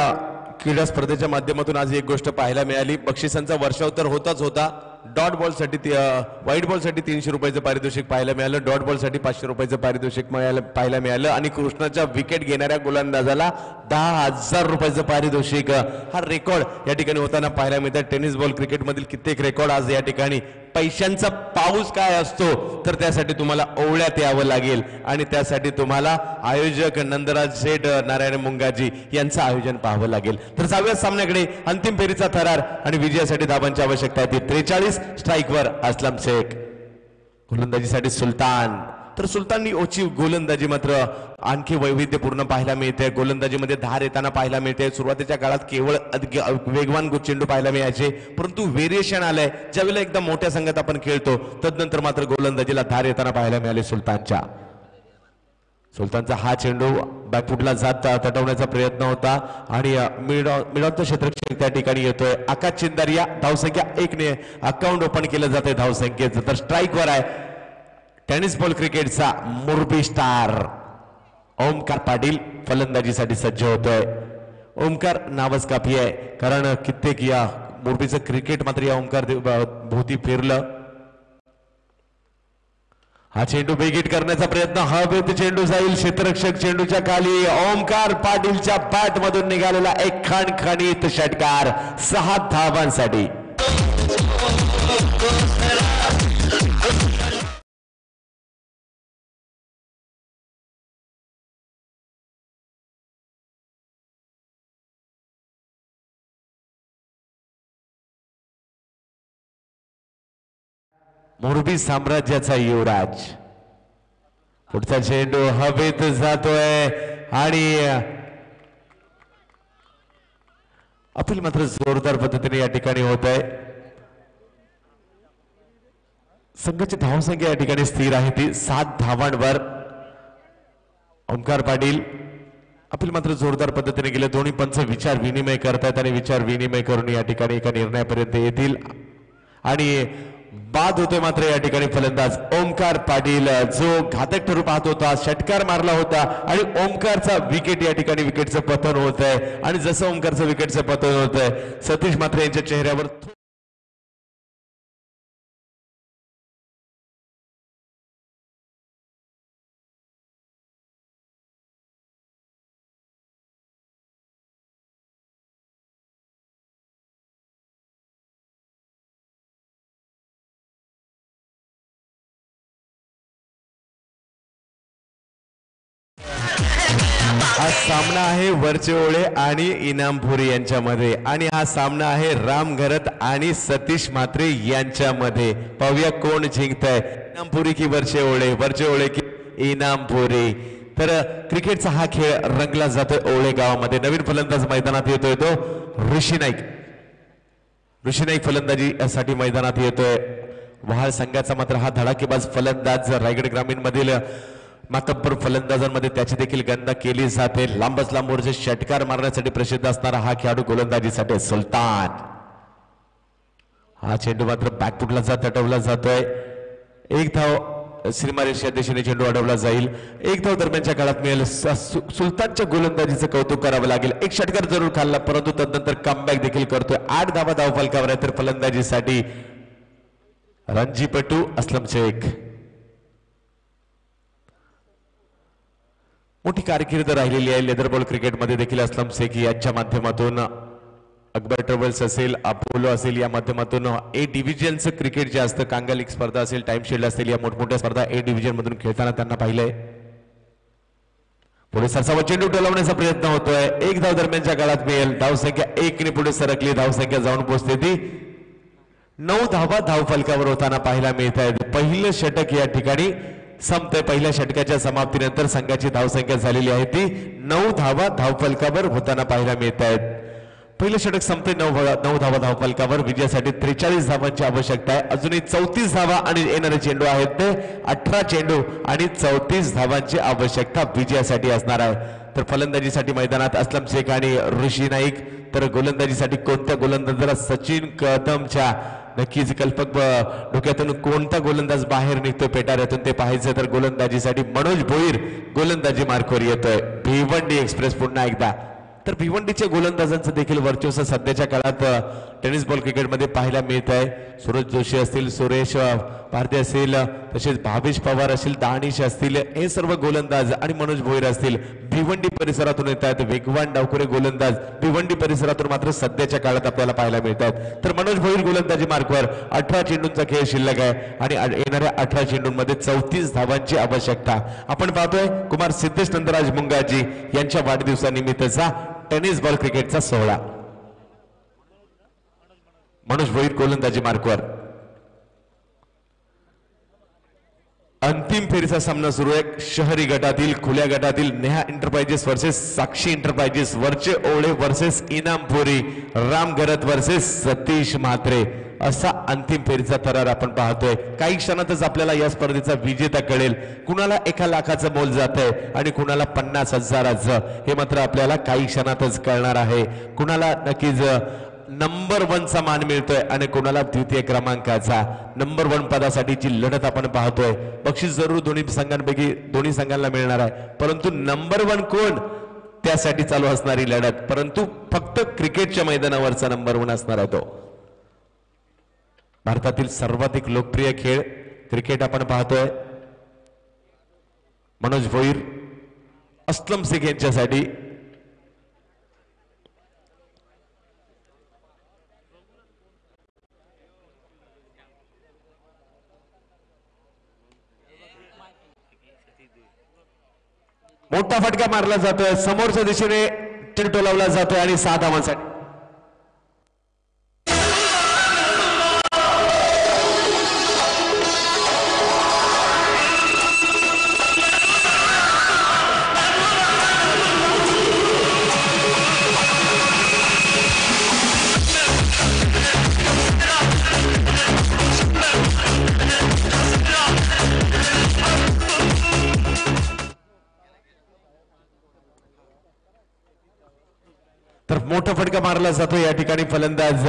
क्रीडा स्पर्धेच्या माध्यमातून आज एक गोष्ट पाहायला मिळाली. बक्षिसांचा वर्षाव तर होताच होता. डॉट बॉलसाठी व्हाईट बॉलसाठी 300 रुपयाचं पारितोषिक पाहायला मिळालं. डॉट बॉलसाठी 500 रुपयाचं पारितोषिक पाहायला मिळालं आणि कृष्णाच्या विकेट घेणाऱ्या गोलंदाजाला 10,000 रुपयाचं पारितोषिक. हा रेकॉर्ड या ठिकाणी होताना पाहायला मिळतात. टेनिस बॉल क्रिकेटमधील कित्येक रेकॉर्ड आज या ठिकाणी. पैशांचा पाऊस काय असतो तर त्यासाठी तुम्हाला ओवळ्यात यावं लागेल आणि त्यासाठी तुम्हाला आयोजक नंदराज शेठ नारायण मुंगाजी यांचं आयोजन पाहावं लागेल. तर 6व्या सामन्याकडे अंतिम फेरीचा थरार आणि विजयासाठी धावांची आवश्यकता आहे. 43 स्ट्राईकवर असलम शेख. गोलंदाजीसाठी सुलतान. तर सुलताननी ओची गोलंदाजी मात्र आणखी वैविध्यपूर्ण पाहायला मिळते. गोलंदाजीमध्ये धार येताना पाहायला मिळते. सुरुवातीच्या काळात केवळ वेगवान चेंडू पाहायला मिळायचे, परंतु व्हेरिएशन आलंय. ज्यावेळेला एकदम मोठ्या संघात आपण खेळतो तदनंतर मात्र गोलंदाजीला धार येताना पाहायला मिळाले सुलतानच्या. सुलतानचा हा चेंडू बॅकफुटला जात तटवण्याचा प्रयत्न होता आणि मिडॉनचं क्षेत्ररक्षक त्या ठिकाणी येतोय. आकाश चिंदारिया. धावसंख्या 1 ने अकाउंट ओपन केलं जाते धावसंख्येचं. तर स्ट्राईकवर आहे टेनिस बॉल क्रिकेटचा मोरबी स्टार ओमकार पाटील. फलंदाजीसाठी सज्ज होतोय. ओमकार नावच काफी आहे, कारण कित्येक या मोरबीचं क्रिकेट मात्र या ओमकार भोवती फिरलं. हा चेंडू बेगीट करण्याचा प्रयत्न. हवेत चेंडू जाईल. क्षेत्ररक्षक चेंडूच्या खाली. ओमकार पाटीलच्या बॅट मधून निघालेला एक खणखणीत षटकार 6 धावांसाठी. मोरबी साम्राज्याचा युवराज. पुढचा चेंडू हवेत जातोय आणि अपील मात्र जोरदार पद्धतीने या ठिकाणी होत आहे. संघाची धावसंख्या या ठिकाणी स्थिर आहे ती 7 धावांवर. ओमकार पाटील अपील मात्र जोरदार पद्धतीने गेले. दोन्ही पंच विचार विनिमय करतायत आणि विचार विनिमय करून या ठिकाणी एका निर्णयापर्यंत येतील आणि बाद होते मात्र या ठिकाणी फलंदाज ओमकार पाटील, जो घातक ठरू पाहत होता. षटकार मारला होता आणि ओमकारचा विकेट या ठिकाणी विकेटचं पतन होत आहे आणि जसं ओमकारचं विकेटचं पतन होत आहे सतीश मात्र यांच्या चेहऱ्यावर हा सामना आहे वरचे ओळे आणि इनामपुरी यांच्यामध्ये आणि हा सामना आहे राम घरत आणि सतीश म्हात्रे यांच्यामध्ये. पाहूया कोण जिंकतंय, इनामपुरी की वरचे ओळे, वरचे ओळे की इनामपुरी. तर क्रिकेटचा हा खेळ रंगला जातोय ओळे गावामध्ये. नवीन फलंदाज मैदानात येतोय तो ऋषी नाईक. ऋषी नाईक फलंदाजीसाठी मैदानात येतोय. वहाळ संघाचा मात्र हा धडाकेबाज फलंदाज रायगड ग्रामीण मधील मातब्बर फलंदाजांमध्ये त्याची देखील गणना केली जाते. लांबच लांबवरचे षटकार मारण्यासाठी प्रसिद्ध असणारा हा खेळाडू गोलंदाजीसाठी सुलतान. हा चेंडू मात्र बॅकफुटला तटवला जातोय. एक धाव श्रीमारेश या दिशेने चेंडू अडवला जाईल. एक धाव दरम्यानच्या काळात मिळेल. सुलतानच्या गोलंदाजीचं कौतुक करावं लागेल. एक षटकार जरूर खाल्ला परंतु तदनंतर कमबॅक देखील करतोय. 8 धावा धावफलकावर आहे. तर फलंदाजीसाठी रणजीपटू असलम शेख. मोठी कारकीर्द राहिलेली आहे लेदर बॉल क्रिकेटमध्ये देखील असलम शेख यांच्या माध्यमातून अकबर ट्रॅव्हल्स असेल अपोलो असेल या माध्यमातून ए डिव्हिजनचं क्रिकेट जे असतं कांगा लीग स्पर्धा असेल टाइम शेल्ड असेल या मोठमोठ्या स्पर्धा ए डिव्हिजन मधून खेळताना त्यांना पाहिलंय. पुढे सरसावा चेंडू टोलवण्याचा प्रयत्न होतोय. एक धाव दरम्यानच्या काळात मिळेल. धावसंख्या 1 ने पुढे सरकली. धावसंख्या जाऊन पोहोचते ती 9 धावा धाव फलकावर होताना पाहायला मिळत आहेत. पहिलं षटक या ठिकाणी संपतंय. पहिल्या षटकाच्या समाप्तीनंतर संघाची धावसंख्या झालेली आहे ती 9 धावा धावफलकावर होताना पाहायला मिळत आहेत. पहिलं षटक संपते 9 धावा धावफलकावर. विजयासाठी 43 धावांची आवश्यकता आहे. अजूनही 34 धावा आणि येणारे चेंडू आहेत ते 18 चेंडू आणि 34 धावांची आवश्यकता विजयासाठी असणार आहे. तर फलंदाजीसाठी मैदानात असलम शेख आणि ऋषी नाईक. तर गोलंदाजीसाठी कोणत्या गोलंदाजाला सचिन कदमच्या नक्कीच कल्पक डोक्यातून कोणता गोलंदाज बाहेर निघतोय पेटाऱ्यातून ते पाहायचं. तर गोलंदाजीसाठी मनोज भोईर गोलंदाजी मार्कवर येतोय. भिवंडी एक्सप्रेस पुन्हा एकदा. तर भिवंडीच्या गोलंदाजांचं देखील वर्चस्व सध्याच्या काळात टेनिस बॉल क्रिकेटमध्ये पाहायला मिळत आहे. सूरज जोशी असतील, सुरेश भारती असेल, तसेच भावेश पवार असतील, दानिश असतील, हे सर्व गोलंदाज आणि मनोज भोईर असतील भिवंडी परिसरातून येत आहेत. वेगवान डावखुरे गोलंदाज भिवंडी परिसरातून मात्र सध्याच्या काळात आपल्याला पाहायला मिळतात. तर मनोज भोईर गोलंदाजी मार्कवर. 18 चेंडूंचा खेळ शिल्लक आहे आणि येणाऱ्या 18 चेंडूंमध्ये 34 धावांची आवश्यकता. आपण पाहतोय कुमार सिद्धेश नंदराज मुंगाजी यांच्या वाढदिवसानिमित्तचा टेनिस बॉल क्रिकेटचा सोहळा. मनोज भोईर गोलंदाजी मार्कवर. अंतिम फेरीचा सामना सुरू आहे. शहरी गटातील खुल्या गटातील नेहा एंटरप्राइजेस वर्सेस साक्षी एंटरप्राइजेस. वरचे ओळे वर्सेस इनामपुरी. राम गरत वर्सेस सतीश म्हात्रे असा अंतिम फेरीचा थरार आपण पाहतोय. काही क्षणातच आपल्याला या स्पर्धेचा विजेता कळेल. कुणाला 1 लाखाचं मोल जात आहे आणि कुणाला 50,000चं हे मात्र आपल्याला काही क्षणातच कळणार आहे. कुणाला नक्कीच नंबर 1 चा मान मिळतोय आणि कोणाला द्वितीय क्रमांकाचा. नंबर 1 पदासाठीची लढत आपण पाहतोय. बक्षीस जरूर दोन्ही संघांना मिळणार आहे, परंतु नंबर 1 कोण त्यासाठी चालू असणारी लढत. परंतु फक्त क्रिकेटच्या मैदानावरचा नंबर 1 असणार आहे तो. भारतातील सर्वाधिक लोकप्रिय खेळ क्रिकेट आपण पाहतोय. मनोज भोईर असलम शेख यांच्यासाठी मोठा फटका मारला जातोय. समोरच्या दिशेने चेंडू टोलावला जातोय आणि 6 धावांसाठी तर मोठा फटका मारला जातो. या ठिकाणी फलंदाज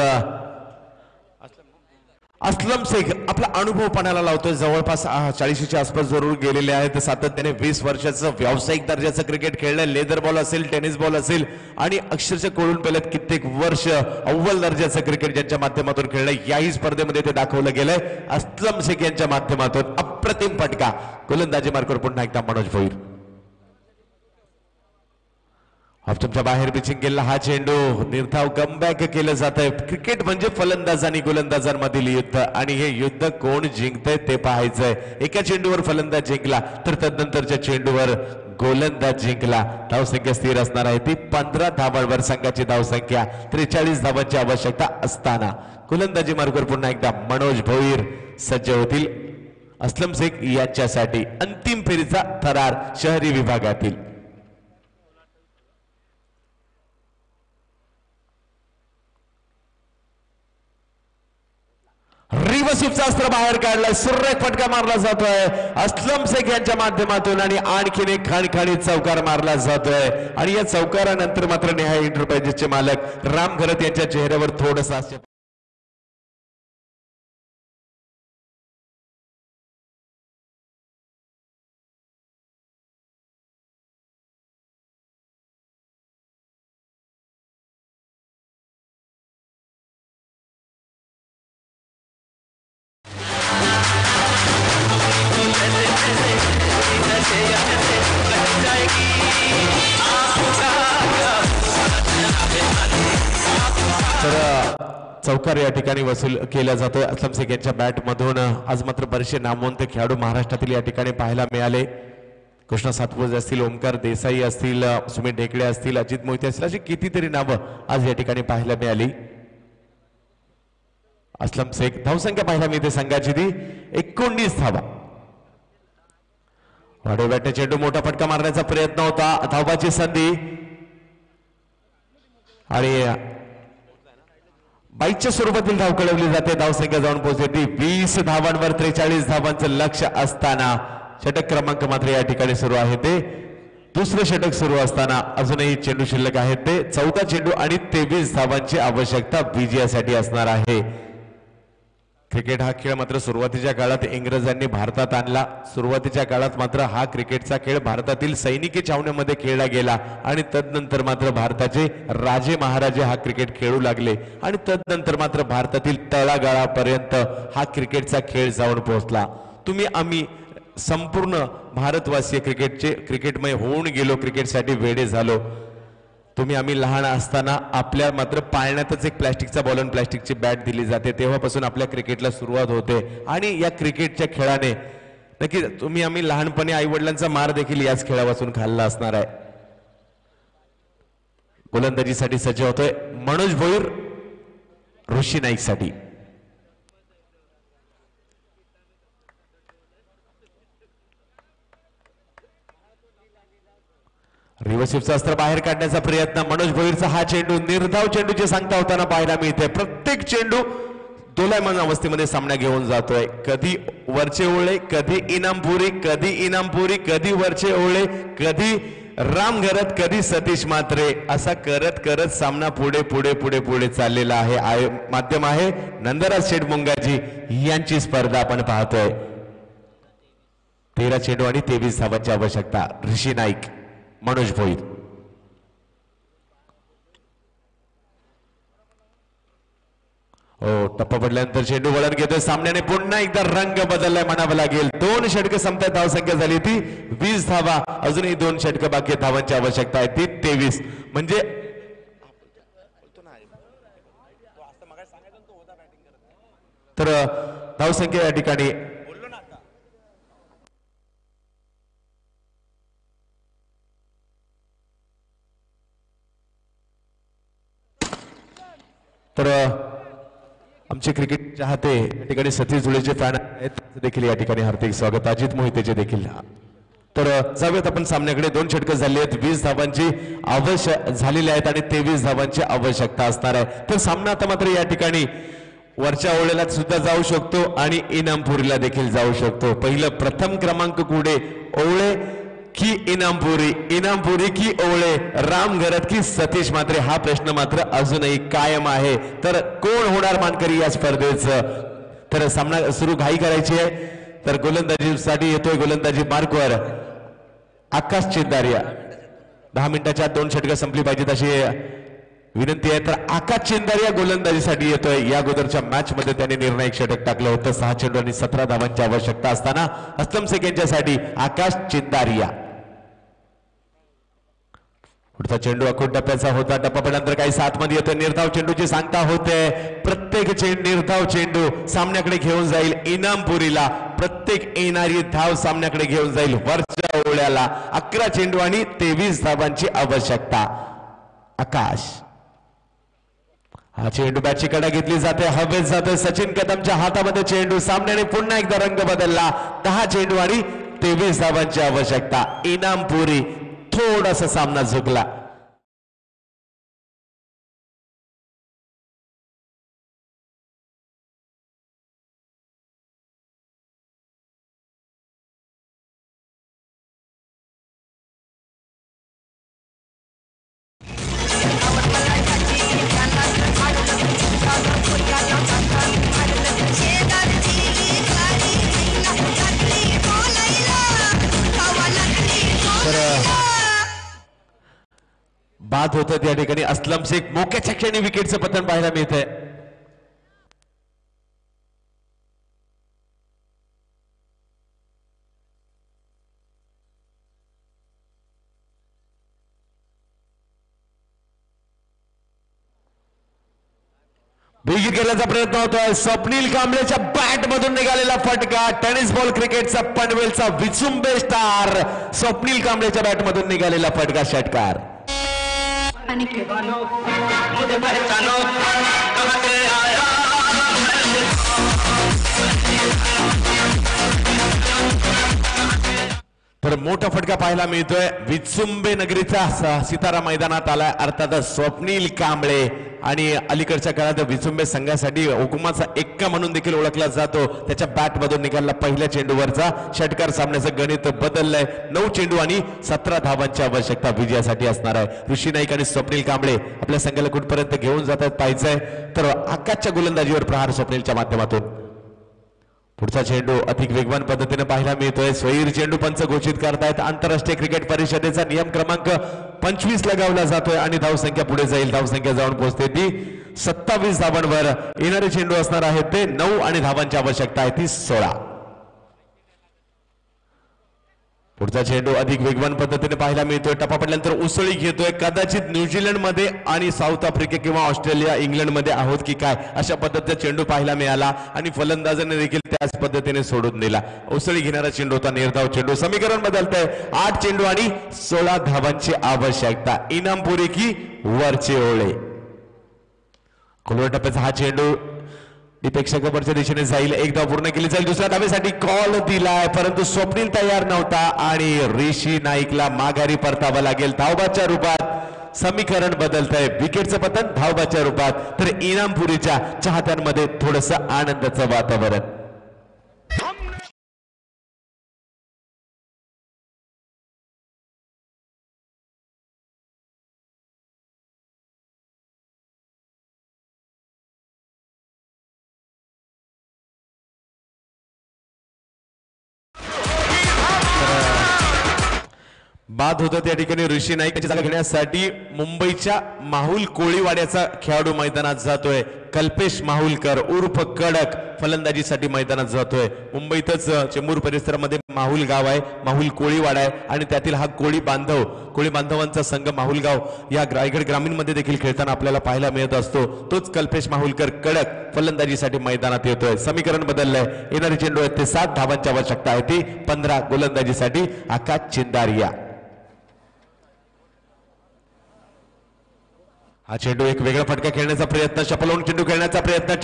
असलम शेख आपला अनुभव पणाला लावतोय. जवळपास 40च्या आसपास जरूर गेलेले आहेत. सातत्याने 20 वर्षाचं व्यावसायिक दर्जाचं क्रिकेट खेळलंय. लेदर बॉल असेल, टेनिस बॉल असेल आणि अक्षरशः कोळून पेलत कित्येक वर्ष अव्वल दर्जाचं क्रिकेट ज्यांच्या माध्यमातून खेळलंय याही स्पर्धेमध्ये ते दाखवलं गेलंय. असलम शेख यांच्या माध्यमातून अप्रतिम फटका. गोलंदाजी मार्कवर पुन्हा एकदा मनोज भोईर. ऑप्शनच्या बाहेर पिचिंग केलेला हा चेंडू निर्धाव कमबॅक केलं जात आहे. क्रिकेट म्हणजे फलंदाज आणि गोलंदाजांमधील युद्ध आणि हे युद्ध कोण जिंकतंय ते पाहायचंय. एका चेंडूवर फलंदाज जिंकला तर तदनंतरच्या चेंडूवर गोलंदाज जिंकला. धावसंख्या स्थिर असणार आहे ती 15 धावांवर. संघाची धावसंख्या 43 धावांची आवश्यकता असताना गोलंदाजी मार्गावर पुन्हा एकदा मनोज भोईर सज्ज होतील असलम शेख यांच्यासाठी अंतिम फेरीचा थरार शहरी विभागातील. रिव्हर्सिव्हचा अस्त्र बाहेर काढलाय. सुरेख फटका मारला जातोय असलम शेख यांच्या माध्यमातून आणि आणखीन एक खणखणीत चौकार मारला जातोय. आणि या चौकारानंतर मात्र नेहा एंटरप्राइजेसचे मालक राम घरत यांच्या चेहऱ्यावर थोडंसं जाएगी चौकार या ठिकाणी वसूल केला जातोय असलम शेख यांच्या बॅट मधून. आज मात्र बरेचसे नामवंत खेळाडू महाराष्ट्रातील या ठिकाणी पाहायला मिळाले. कृष्णा सातपुते असतील, ओमकार देसाई असतील, सुमित ढेकळे असतील, अजित मोहिते असतील, अशी कितीतरी नावं आज या ठिकाणी पाहायला मिळाली. असलम शेख धावसंख्या पाहायला मिळते संघाची ती 19 धावा. वाढीव बॅटने चेंडू मोठा फटका मारण्याचा प्रयत्न होता, धावाची संधी आणि बाईच्या स्वरूपातील धाव कळवली जाते. धावसंख्या जाऊन पोहोचते 20 धावांवर 43 धावांचं लक्ष असताना षटक क्रमांक मात्र या ठिकाणी सुरू आहे. ते दुसरे षटक सुरू असताना अजूनही चेंडू शिल्लक आहेत. ते 14 चेंडू आणि 23 धावांची आवश्यकता विजयासाठी असणार आहे. क्रिकेट हा खेळ मात्र सुरुवातीच्या काळात इंग्रजांनी भारतात आणला. सुरुवातीच्या काळात मात्र हा क्रिकेटचा खेळ भारतातील सैनिकी छावण्यामध्ये खेळला गेला आणि तदनंतर मात्र भारताचे राजे महाराजे हा क्रिकेट खेळू लागले आणि तदनंतर मात्र भारतातील तळागाळापर्यंत हा क्रिकेटचा खेळ जाऊन पोहोचला. तुम्ही आम्ही संपूर्ण भारतवासीय क्रिकेटमय होऊन गेलो, क्रिकेटसाठी वेडे झालो. तुम्ही आम्ही लहान असताना आपल्या मात्र पाळण्यातच एक प्लॅस्टिकचा बॉल आणि प्लॅस्टिकची बॅट दिली जाते. तेव्हापासून आपल्या क्रिकेटला सुरुवात होते आणि या क्रिकेटच्या खेळाने नक्की तुम्ही आम्ही लहानपणी आई वडिलांचा मार देखील याच खेळापासून खाल्ला असणार आहे. गोलंदाजीसाठी सज्ज होतोय मनोज भोईर ऋषी नाईक साठी. रिव्हर्सिव्हचं अस्त्र बाहेर काढण्याचा प्रयत्न, मनोज भोईरचा हा चेंडू निर्धाव चेंडूची सांगता होताना पाहायला मिळते. प्रत्येक चेंडू दोलायमान अवस्थेमध्ये सामना घेऊन जातोय. कधी वरचे ओळे, कधी इनामपुरी, कधी इनामपुरी, कधी वरचे ओळे, कधी राम घरत, कधी सतीश मात्रे, असा करत करत सामना पुढे पुढे पुढे पुढे चाललेला आहे. माध्यम आहे नंदराज शेठ मुंगाजी यांची स्पर्धा आपण पाहतोय. 13 चेंडू आणि 23 धावांची आवश्यकता. ऋषी नाईक, मनोज भोईर. हो, टप्पा पडल्यानंतर चेंडू वळण घेतोय सामन्याने. पुन्हा एकदा रंग बदललाय म्हणावं लागेल. 2 षटकं संपतात, धावसंख्या झाली ती 20 धावा. अजूनही 2 षटकं बाकी, धावांची आवश्यकता आहे ती 23. म्हणजे तर धावसंख्या या ठिकाणी तर आमचे क्रिकेट चाहते या ठिकाणी सतीश जुळेचे फॅन आहेत, देखील या ठिकाणी हार्दिक स्वागत. अजित मोहितेचे देखील. तर जाऊयात आपण सामन्याकडे. 2 षटकं झाली आहेत, 20 धावांची आवश्यक झालेली आहेत आणि 23 धावांची आवश्यकता असणार आहे. तर सामना आता मात्र या ठिकाणी वरच्या ओळेला सुद्धा जाऊ शकतो आणि इनामपुरीला देखील जाऊ शकतो. पहिलं प्रथम क्रमांक कुठे, ओळे की इनामपुरी, इनामपुरी की ओळे, राम घरत की सतीश मात्रे, हा प्रश्न मात्र अजूनही कायम आहे. तर कोण होणार मानकरी या स्पर्धेचं? तर सामना सुरू घाई करायची आहे. तर गोलंदाजीसाठी येतोय गोलंदाजी मार्कवर आकाश चिंदारिया. 10 मिनिटाच्या 2 षटकं संपली पाहिजेत अशी विनंती आहे. तर आकाश चिंदारिया गोलंदाजीसाठी येतोय. या अगोदरच्या मॅच मध्ये त्याने निर्णायक षटक टाकलं होतं. 6 चेंडू आणि 17 धावांची आवश्यकता असताना असलम शेख यांच्यासाठी आकाश चिंदारिया. पुढचा चेंडू अखूट टप्प्याचा होता. टप्पा पडल्यानंतर काही 7 मध्ये येतोय. निर्धाव चेंडूची सांगता होते. प्रत्येक निर्धाव चेंडू सामन्याकडे घेऊन जाईल इनामपुरीला. प्रत्येक येणारी धाव सामन्याकडे घेऊन जाईल वरच्या ओळ्याला. 11 चेंडू आणि 23 धावांची आवश्यकता. आकाश, हा चेंडू बॅटची कडा घेतली जाते, हवेत जाते. सचिन कदमच्या हातामध्ये चेंडू. सामन्याने पुन्हा एकदा रंग बदलला. 10 चेंडू आणि 23 धावांची आवश्यकता. इनामपुरी थोडासा सामना झुकला. बाद होतं त्या ठिकाणी. असलम शेख मोक्याच्या क्षणी विकेटचं पतन पाहायला मिळतंय. बिगी केल्याचा प्रयत्न होतोय स्वप्नील कांबळेच्या बॅट मधून निघालेला फटका टेनिस बॉल क्रिकेटचा पनवेलचा विचुंबे स्टार स्वप्नील कांबळेच्या बॅट मधून निघालेला फटका षटकार तर मोठा फटका पाहायला मिळतोय विचुंबे नगरीचा सितारा मैदानात आलाय अर्थातच स्वप्नील कांबळे आणि अलीकडच्या काळात विचुंबे संघासाठी हुकुमाचा एक्का म्हणून देखील ओळखला जातो त्याच्या बॅट मधून निघाला पहिल्या चेंडूवरचा षटकार सामन्याचं गणित बदललंय 9 चेंडू आणि 17 धावांची आवश्यकता विजयासाठी असणार आहे ऋषी नाईक आणि स्वप्नील कांबळे आपल्या संघाला कुठपर्यंत घेऊन जातात पाहायचंय तर आकाशच्या गोलंदाजीवर प्रहार स्वप्नीलच्या माध्यमातून पुढचा चेंडू अधिक वेगवान पद्धतीने पाहायला मिळतोय स्वैर चेंडू पंच घोषित करतायत आंतरराष्ट्रीय क्रिकेट परिषदेचा नियम क्रमांक 25 लगावला जातोय आणि धावसंख्या पुढे जाईल धावसंख्या जाऊन पोहोचते ती 27 धावांवर येणारे चेंडू असणार आहेत ते 9 आणि धावांची आवश्यकता आहे ती 16 पुढचा चेंडू अधिक वेगवान पद्धतीने पाहायला मिळतोय टप्पा पडल्यानंतर उसळी घेतोय कदाचित न्यूझीलंड मध्ये आणि साऊथ आफ्रिका किंवा ऑस्ट्रेलिया इंग्लंड मध्ये आहोत की काय अशा पद्धतीचा चेंडू पाहायला मिळाला आणि फलंदाजाने देखील त्याच पद्धतीने सोडून दिला उसळी घेणारा चेंडू होता निर्धाव चेंडू समीकरण बदलतंय 8 चेंडू आणि 16 धावांची आवश्यकता इनामपुरी की वरचे ओळे खोलवर टप्प्याचा हा चेंडू प्रेक्षकांच्या दिशेने जाईल एक धाव पूर्ण केली जाईल दुसऱ्या धावेसाठी कॉल दिलाय परंतु स्वप्नील तयार नव्हता आणि ऋषी नाईकला माघारी परतावा लागेल धावबाच्या रूपात समीकरण बदलतंय विकेटचं पतन धावबाच्या रूपात तर इनामपुरीच्या चाहत्यांमध्ये थोडस आनंदाचं वातावरण बाद होतं त्या ठिकाणी ऋषी नाईक याची जागा घेण्यासाठी मुंबईच्या माहुल कोळीवाड्याचा खेळाडू मैदानात जातोय कल्पेश माहुलकर उर्फ कडक फलंदाजीसाठी मैदानात जातोय मुंबईतच चेंबूर परिसरामध्ये माहुल गाव आहे माहुल कोळीवाडा आहे आणि त्यातील हा कोळी बांधवांचा संघ माहुलगाव या रायगड ग्रामीण मध्ये देखील खेळताना आपल्याला पाहायला मिळत असतो तोच कल्पेश माहुलकर कडक फलंदाजीसाठी मैदानात येतोय समीकरण बदललंय येणारे चेंडू आहेत ते 7 धावांची आवश्यकता आहे ती 15 गोलंदाजीसाठी आकाश चिंदारिया हा चेंडू एक वेगळा फटका खेळण्याचा प्रयत्न शपलवून चेंडू खेळण्याचा प्रयत्न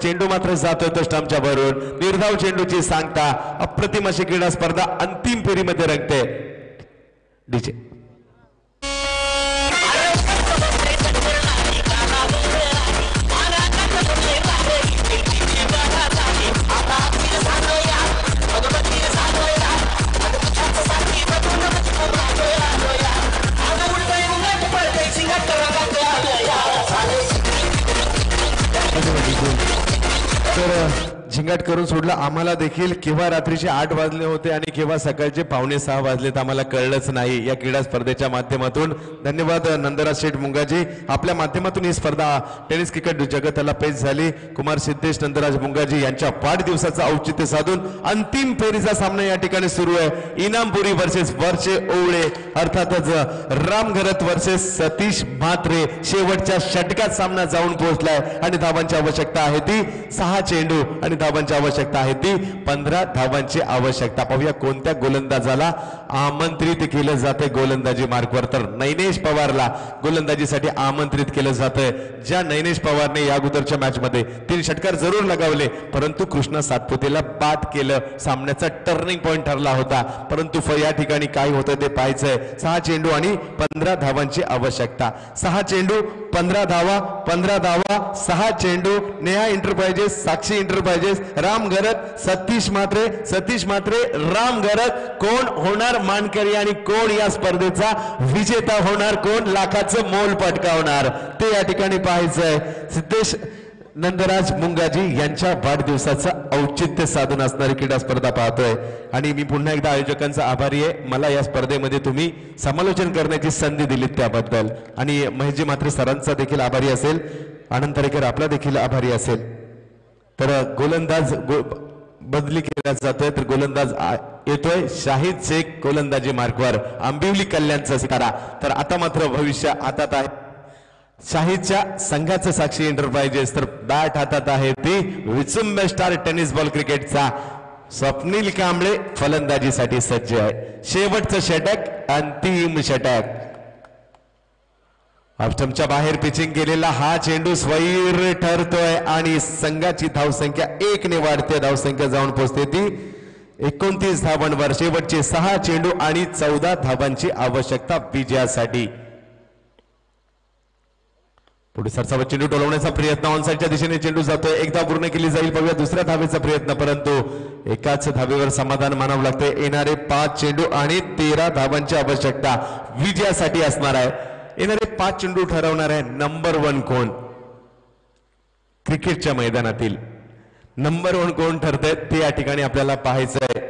चेंडू मात्र जातोय तो स्टंपच्या भरून निर्धाव चेंडूची सांगता अप्रतिम अशी क्रीडा स्पर्धा अंतिम फेरीमध्ये रंगते डीजे झिंगाट करून सोडला आम्हाला देखील केव्हा रात्रीचे 8 वाजले होते आणि केव्हा सकाळचे 5:45 वाजलेत आम्हाला कळलंच नाही या क्रीडा स्पर्धेच्या माध्यमातून धन्यवाद नंदराज शेठ मुंगाजी आपल्या माध्यमातून ही स्पर्धा टेनिस क्रिकेट जगताला पेच झाली कुमार सिद्धेश नंदराज मुंगाजी यांच्या वाढदिवसाचं औचित्य साधून अंतिम फेरीचा सामना या ठिकाणी सुरू आहे इनामपुरी वर्सेस वरचे ओवळे अर्थातच रामघरत वर्सेस सतीश म्हात्रे शेवटच्या षटकात सामना जाऊन पोहोचलाय आणि धावांची आवश्यकता आहे ती 6 चेंडू आणि धावांची आवश्यकता आहे ती 15 धावांची आवश्यकता पाहूया कोणत्या गोलंदाजाला आमंत्रित केलं जाते गोलंदाजी मार्कवर तर नैनेश पवारला गोलंदाजीसाठी आमंत्रित केलं जातंय ज्या नैनेश पवारने या अगोदरच्या मॅच मध्ये 3 षटकार जरूर लगावले परंतु कृष्णा सातपुतेला बाद केलं सामन्याचा टर्निंग पॉइंट ठरला होता परंतु या ठिकाणी काय होतं ते पाहायचंय 6 चेंडू आणि 15 धावांची आवश्यकता 6 चेंडू 15 धावा 6 चेंडू नेहा एंटरप्राइजेस साक्षी एंटरप्राइजेस राम गरत सतीश मात्रे राम गरत कोण होणार मानकरी आणि कोण या स्पर्धेचा विजेता होणार कोण लाखाचं मोल पटकावणार ते या ठिकाणी पाहायचंय सिद्धेश नंदराज मुंगाजी यांच्या वाढदिवसाचं औचित्य साधून असणारी क्रीडा स्पर्धा पाहतोय आणि मी पुन्हा एकदा आयोजकांचा आभारी आहे मला या स्पर्धेमध्ये तुम्ही समालोचन करण्याची संधी दिलीत त्याबद्दल आणि महेशजी मात्रे सरांचा देखील आभारी असेल आनंद तरेकर आपला देखील आभारी असेल तर गोलंदाज बदली केला जातोय तर गोलंदाज येतोय शाहिद शेख गोलंदाजी मार्कवर आंबिवली कल्याणचा सितारा तर आता मात्र भविष्य हातात आहे शाहीदच्या संघाचं साक्षी एंटरप्राइजेस तर बॅट हातात आहे ती विचुंब स्टार टेनिस बॉल क्रिकेटचा स्वप्नील कांबळे फलंदाजीसाठी सज्ज आहे. शेवटचं षटक अंतिम षटक. ऑप्स्टमच्या बाहेर पिचिंग केलेला हा चेंडू स्वैर ठरतोय आणि संघाची धावसंख्या 1 ने वाढते. धावसंख्या जाऊन पोहोचते ती 29 धावांवर. शेवटचे 6 चेंडू आणि 14 धावांची आवश्यकता विजयासाठी. पुढे सरसावत चेंडू टोलवण्याचा प्रयत्न ऑनसाईडच्या दिशेने चेंडू जातोय. एक धाव पूर्ण केली जाईल. बघूया दुसऱ्या धावेचा प्रयत्न, परंतु एकाच धावेवर समाधान मानावं लागतंय. येणारे 5 चेंडू आणि 13 धावांची आवश्यकता विजयासाठी असणार आहे. येणारे 5 चेंडू ठरवणार आहे नंबर 1 कोण. क्रिकेटच्या मैदानातील नंबर 1 कोण ठरतंय ते या ठिकाणी आपल्याला पाहायचंय.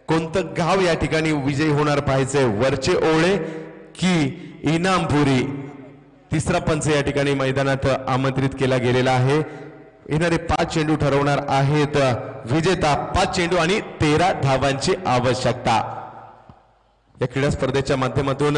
कोणतं गाव या ठिकाणी विजयी होणार पाहायचंय. वरचे ओळे की इनामपुरी. तिसरा पंच या ठिकाणी मैदानात आमंत्रित केला गेलेला आहे. येणारे 5 चेंडू ठरवणार आहेत विजेता. 5 चेंडू आणि 13 धावांची आवश्यकता. या क्रीडा स्पर्धेच्या माध्यमातून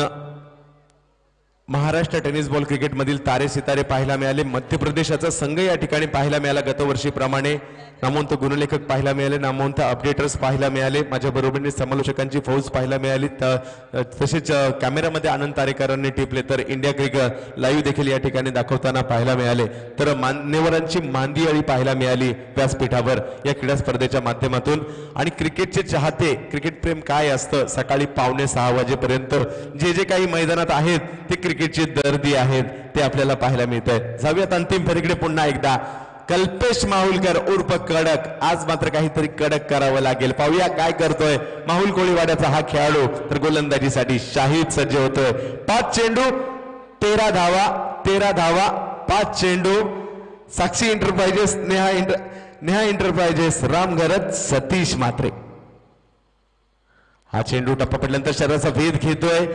महाराष्ट्र टेनिस बॉल क्रिकेट मधील तारे सितारे पाहायला मिळाले. मध्य प्रदेशाचा संघ या ठिकाणी पाहायला मिळाला. गतवर्षीप्रमाणे नामवंत गुणलेखक पाहायला मिळाले. नामवंत अपडेटर्स पाहायला मिळाले. माझ्या बरोबरीने समालोचकांची फौज पाहायला मिळाली. तसेच कॅमेरामध्ये आनंद तारेकरांनी टिपले तर इंडिया क्रिकेट लाईव्ह देखील या ठिकाणी दाखवताना पाहायला मिळाले. तर मान्यवरांची मांदियाळी पाहायला मिळाली व्यासपीठावर या क्रीडा स्पर्धेच्या माध्यमातून. आणि क्रिकेटचे चाहते, क्रिकेट प्रेम काय असतं, सकाळी 5:45 वाजेपर्यंत जे जे काही मैदानात आहेत ते क्रिकेटचे दर्दी आहेत ते आपल्याला पाहायला मिळत आहे. जाऊयात अंतिम फेरीकडे पुन्हा एकदा. कल्पेश माहुलकर उर्फ कडक. आज मात्र काहीतरी कडक करावं लागेल. पाहूया काय करतोय माहुल कोळीवाड्याचा हा खेळाडू. तर गोलंदाजीसाठी शाहीद सज्ज होतोय. 5 चेंडू 13 धावा. 13 धावा 5 चेंडू. साक्षी एंटरप्राइजेस, नेहा एंटरप्राइजेस, राम घरत, सतीश म्हात्रे. हा चेंडू टप्पा पडल्यानंतर शरीराचा भेद घेतोय.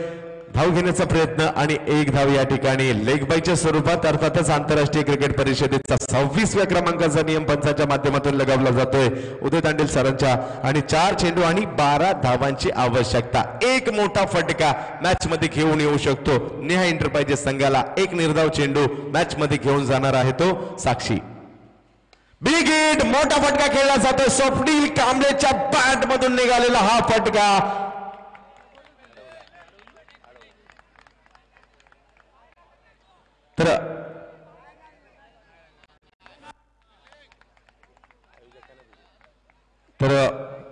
धाव घेण्याचा प्रयत्न आणि 1 धाव या ठिकाणी लेग बायच्या स्वरूपात. अर्थातच आंतरराष्ट्रीय क्रिकेट परिषदेचा 26व्या क्रमांकाचा नियम पंचाच्या माध्यमातून लगावला जातोय उदय तांडेल सरांच्या. आणि 4 चेंडू आणि 12 धावांची आवश्यकता. एक मोठा फटका मॅच मध्ये घेऊन येऊ शकतो. नेहा एंटरप्राइजेस संघाला एक निर्धाव चेंडू मॅच मध्ये घेऊन जाणार आहे तो साक्षी. बिग हिट, मोठा फटका खेळला जातो. स्वप्नील कांबळेच्या बॅट मधून निघालेला हा फटका. तर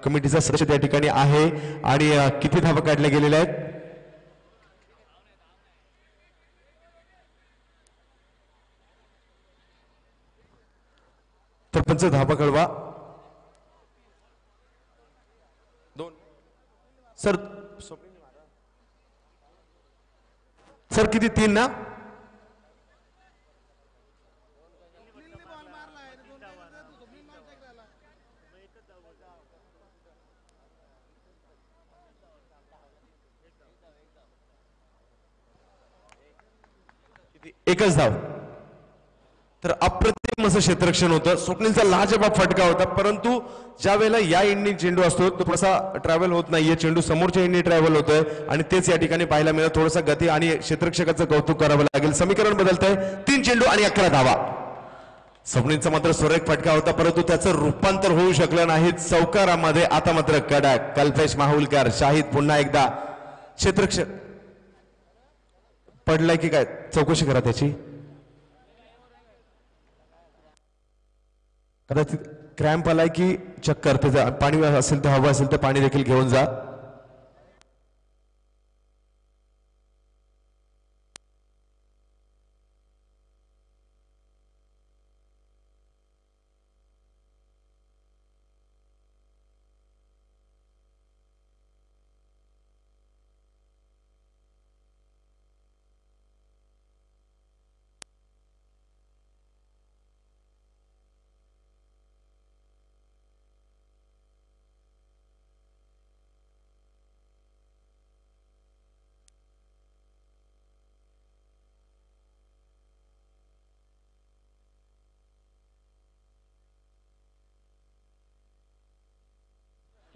कमिटीचा सदस्य त्या ठिकाणी आहे. आणि किती धावा काढल्या गेलेल्या आहेत. तर पंच धावा कळवा. 2 सर. सर किती 3 ना. एकच धाव. तर अप्रतिम असं क्षेत्ररक्षण होतं. स्वप्नीलचा लाजवाब फटका होता. परंतु ज्या वेळेला या एंडनी चेंडू असतो तो थोडासा ट्रॅव्हल होत नाहीये. चेंडू समोरच्या एंडनी ट्रॅव्हल होतोय आणि तेच या ठिकाणी पाहायला मिळत. थोडासा गती आणि क्षेत्ररक्षकाचं कौतुक करावं लागेल. समीकरण बदलतंय. 3 चेंडू आणि 11 धावा. स्वप्नीलचा मात्र सुरेख फटका होता परंतु त्याचं रूपांतर होऊ शकलं नाही चौकारामध्ये. आता मात्र कडक. कल्पेश माहुलकर, शाहीद पुन्हा एकदा. क्षेत्ररक्षक पडलाय की काय चौकशी करा त्याची. कदाचित क्रॅम्प आलाय की चक्कर. त्याचं पाणी असेल तर हवं असेल तर पाणी देखील घेऊन जा.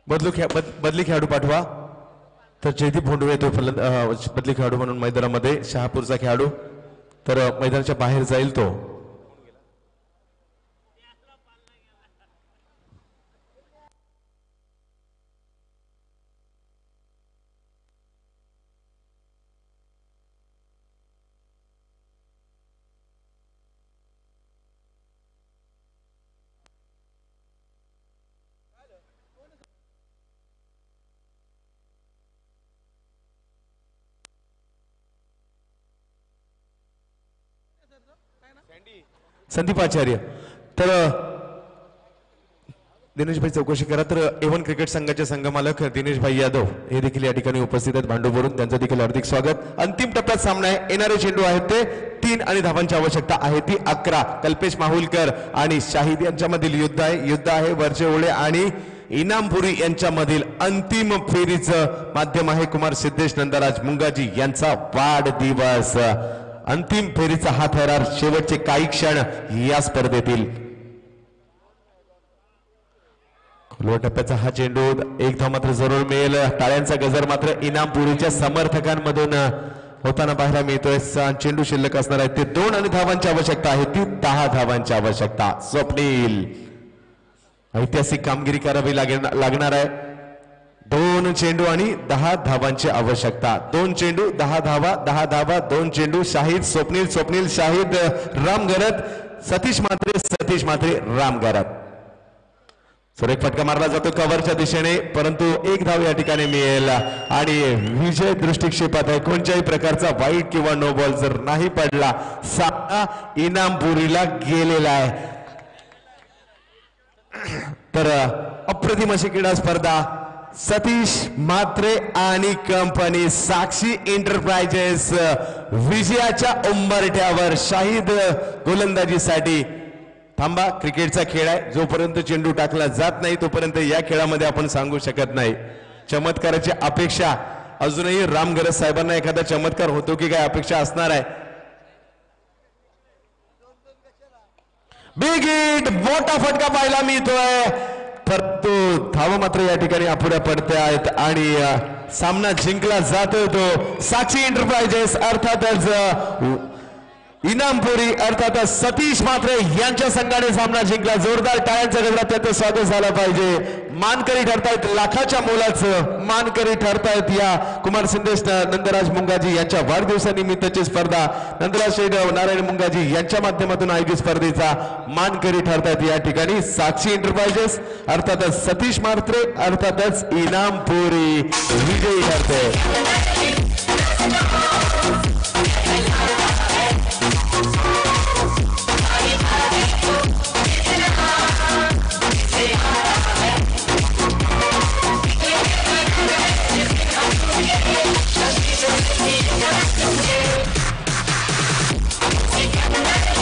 बदली खेळाडू पाठवा. तर जयदीप भोंडवे तो बदली खेळाडू म्हणून मैदानामध्ये. शहापूरचा खेळाडू. तर मैदानाच्या बाहेर जाईल तो. संदीप आचार्य. तर दिनेशभाई चौकशी करा. तर A1 क्रिकेट संघाचे संघमालक दिनेशभाई यादव हे देखील या ठिकाणी उपस्थित आहेत भांडूपवरून. त्यांचं देखील हार्दिक स्वागत. अंतिम टप्प्यात सामना आहे. येणारे चेंडू आहेत ते 3 आणि धावांची आवश्यकता आहे ती 11. कल्पेश माहुलकर आणि शाहिद यांच्यामधील युद्ध आहे वरचे ओळे आणि इनामपुरी यांच्यामधील अंतिम फेरीचं माध्यम आहे कुमार सिद्धेश नंदराज मुंगाजी यांचा वाढदिवस. अंतिम फेरीचा हा थरार शेवटचे काही क्षण या स्पर्धेतील. खोलवर टप्प्याचा हा चेंडू एक धाव मात्र जरूर मिळेल. टाळ्यांचा गजर मात्र इनामपुरीच्या समर्थकांमधून होताना पाहायला मिळतोय. चेंडू शिल्लक असणार आहे ते 2 आणि धावांची आवश्यकता आहे ती 10 धावांची आवश्यकता. स्वप्नील ऐतिहासिक कामगिरी करावी लागणार आहे. 2 चेंडू आणि 10 धावांची आवश्यकता. 2 चेंडू 10 धावा 10 धावा 2 चेंडू. शाहिद स्वप्नील शाहिद राम गरत सतीश मात्रे राम गरत. सुरेख फटका मारला जातो कव्हरच्या दिशेने परंतु 1 धाव या ठिकाणी मिळेल आणि विजय दृष्टिक्षेपात आहे. कोणत्याही प्रकारचा वाईट किंवा नो बॉल जर नाही पडला सामना इनामपुरीला गेलेला आहे. तर अप्रतिम अशी क्रीडा स्पर्धा सतीश म्हात्रे आणि कंपनी साक्षी एंटरप्राइजेस विजयाच्या उंबरठ्यावर. शाहिद गोलंदाजीसाठी. थांबा, क्रिकेटचा खेळ आहे. जोपर्यंत चेंडू टाकला जात नाही तोपर्यंत या खेळामध्ये आपण सांगू शकत नाही. चमत्काराची अपेक्षा अजूनही राम गरज साहेबांना एखादा चमत्कार होतो की काय अपेक्षा असणार आहे. बिग हिट मोठा फटका पाहायला मिळतोय परंतु धावा मात्र या ठिकाणी अपुऱ्या पडत्या आहेत आणि सामना जिंकला जातोय तो साक्षी एंटरप्राइजेस अर्थातच इनामपुरी अर्थातच सतीश म्हात्रे यांच्या संघाने सामना जिंकला. जोरदार टाळ्यांचा गजरात त्याचं स्वागत झालं पाहिजे. मानकरी ठरतायत लाखाच्या मोलाचं मानकरी ठरतायत या कुमार सिद्धेश नंदराज मुंगाजी यांच्या वाढदिवसानिमित्तची स्पर्धा. नंदराज शेठ नारायण मुंगाजी यांच्या माध्यमातून आयोजित स्पर्धेचा मानकरी ठरतायत या ठिकाणी साक्षी एंटरप्राइजेस अर्थातच सतीश म्हात्रे अर्थातच इनामपुरी विजयी ठरते.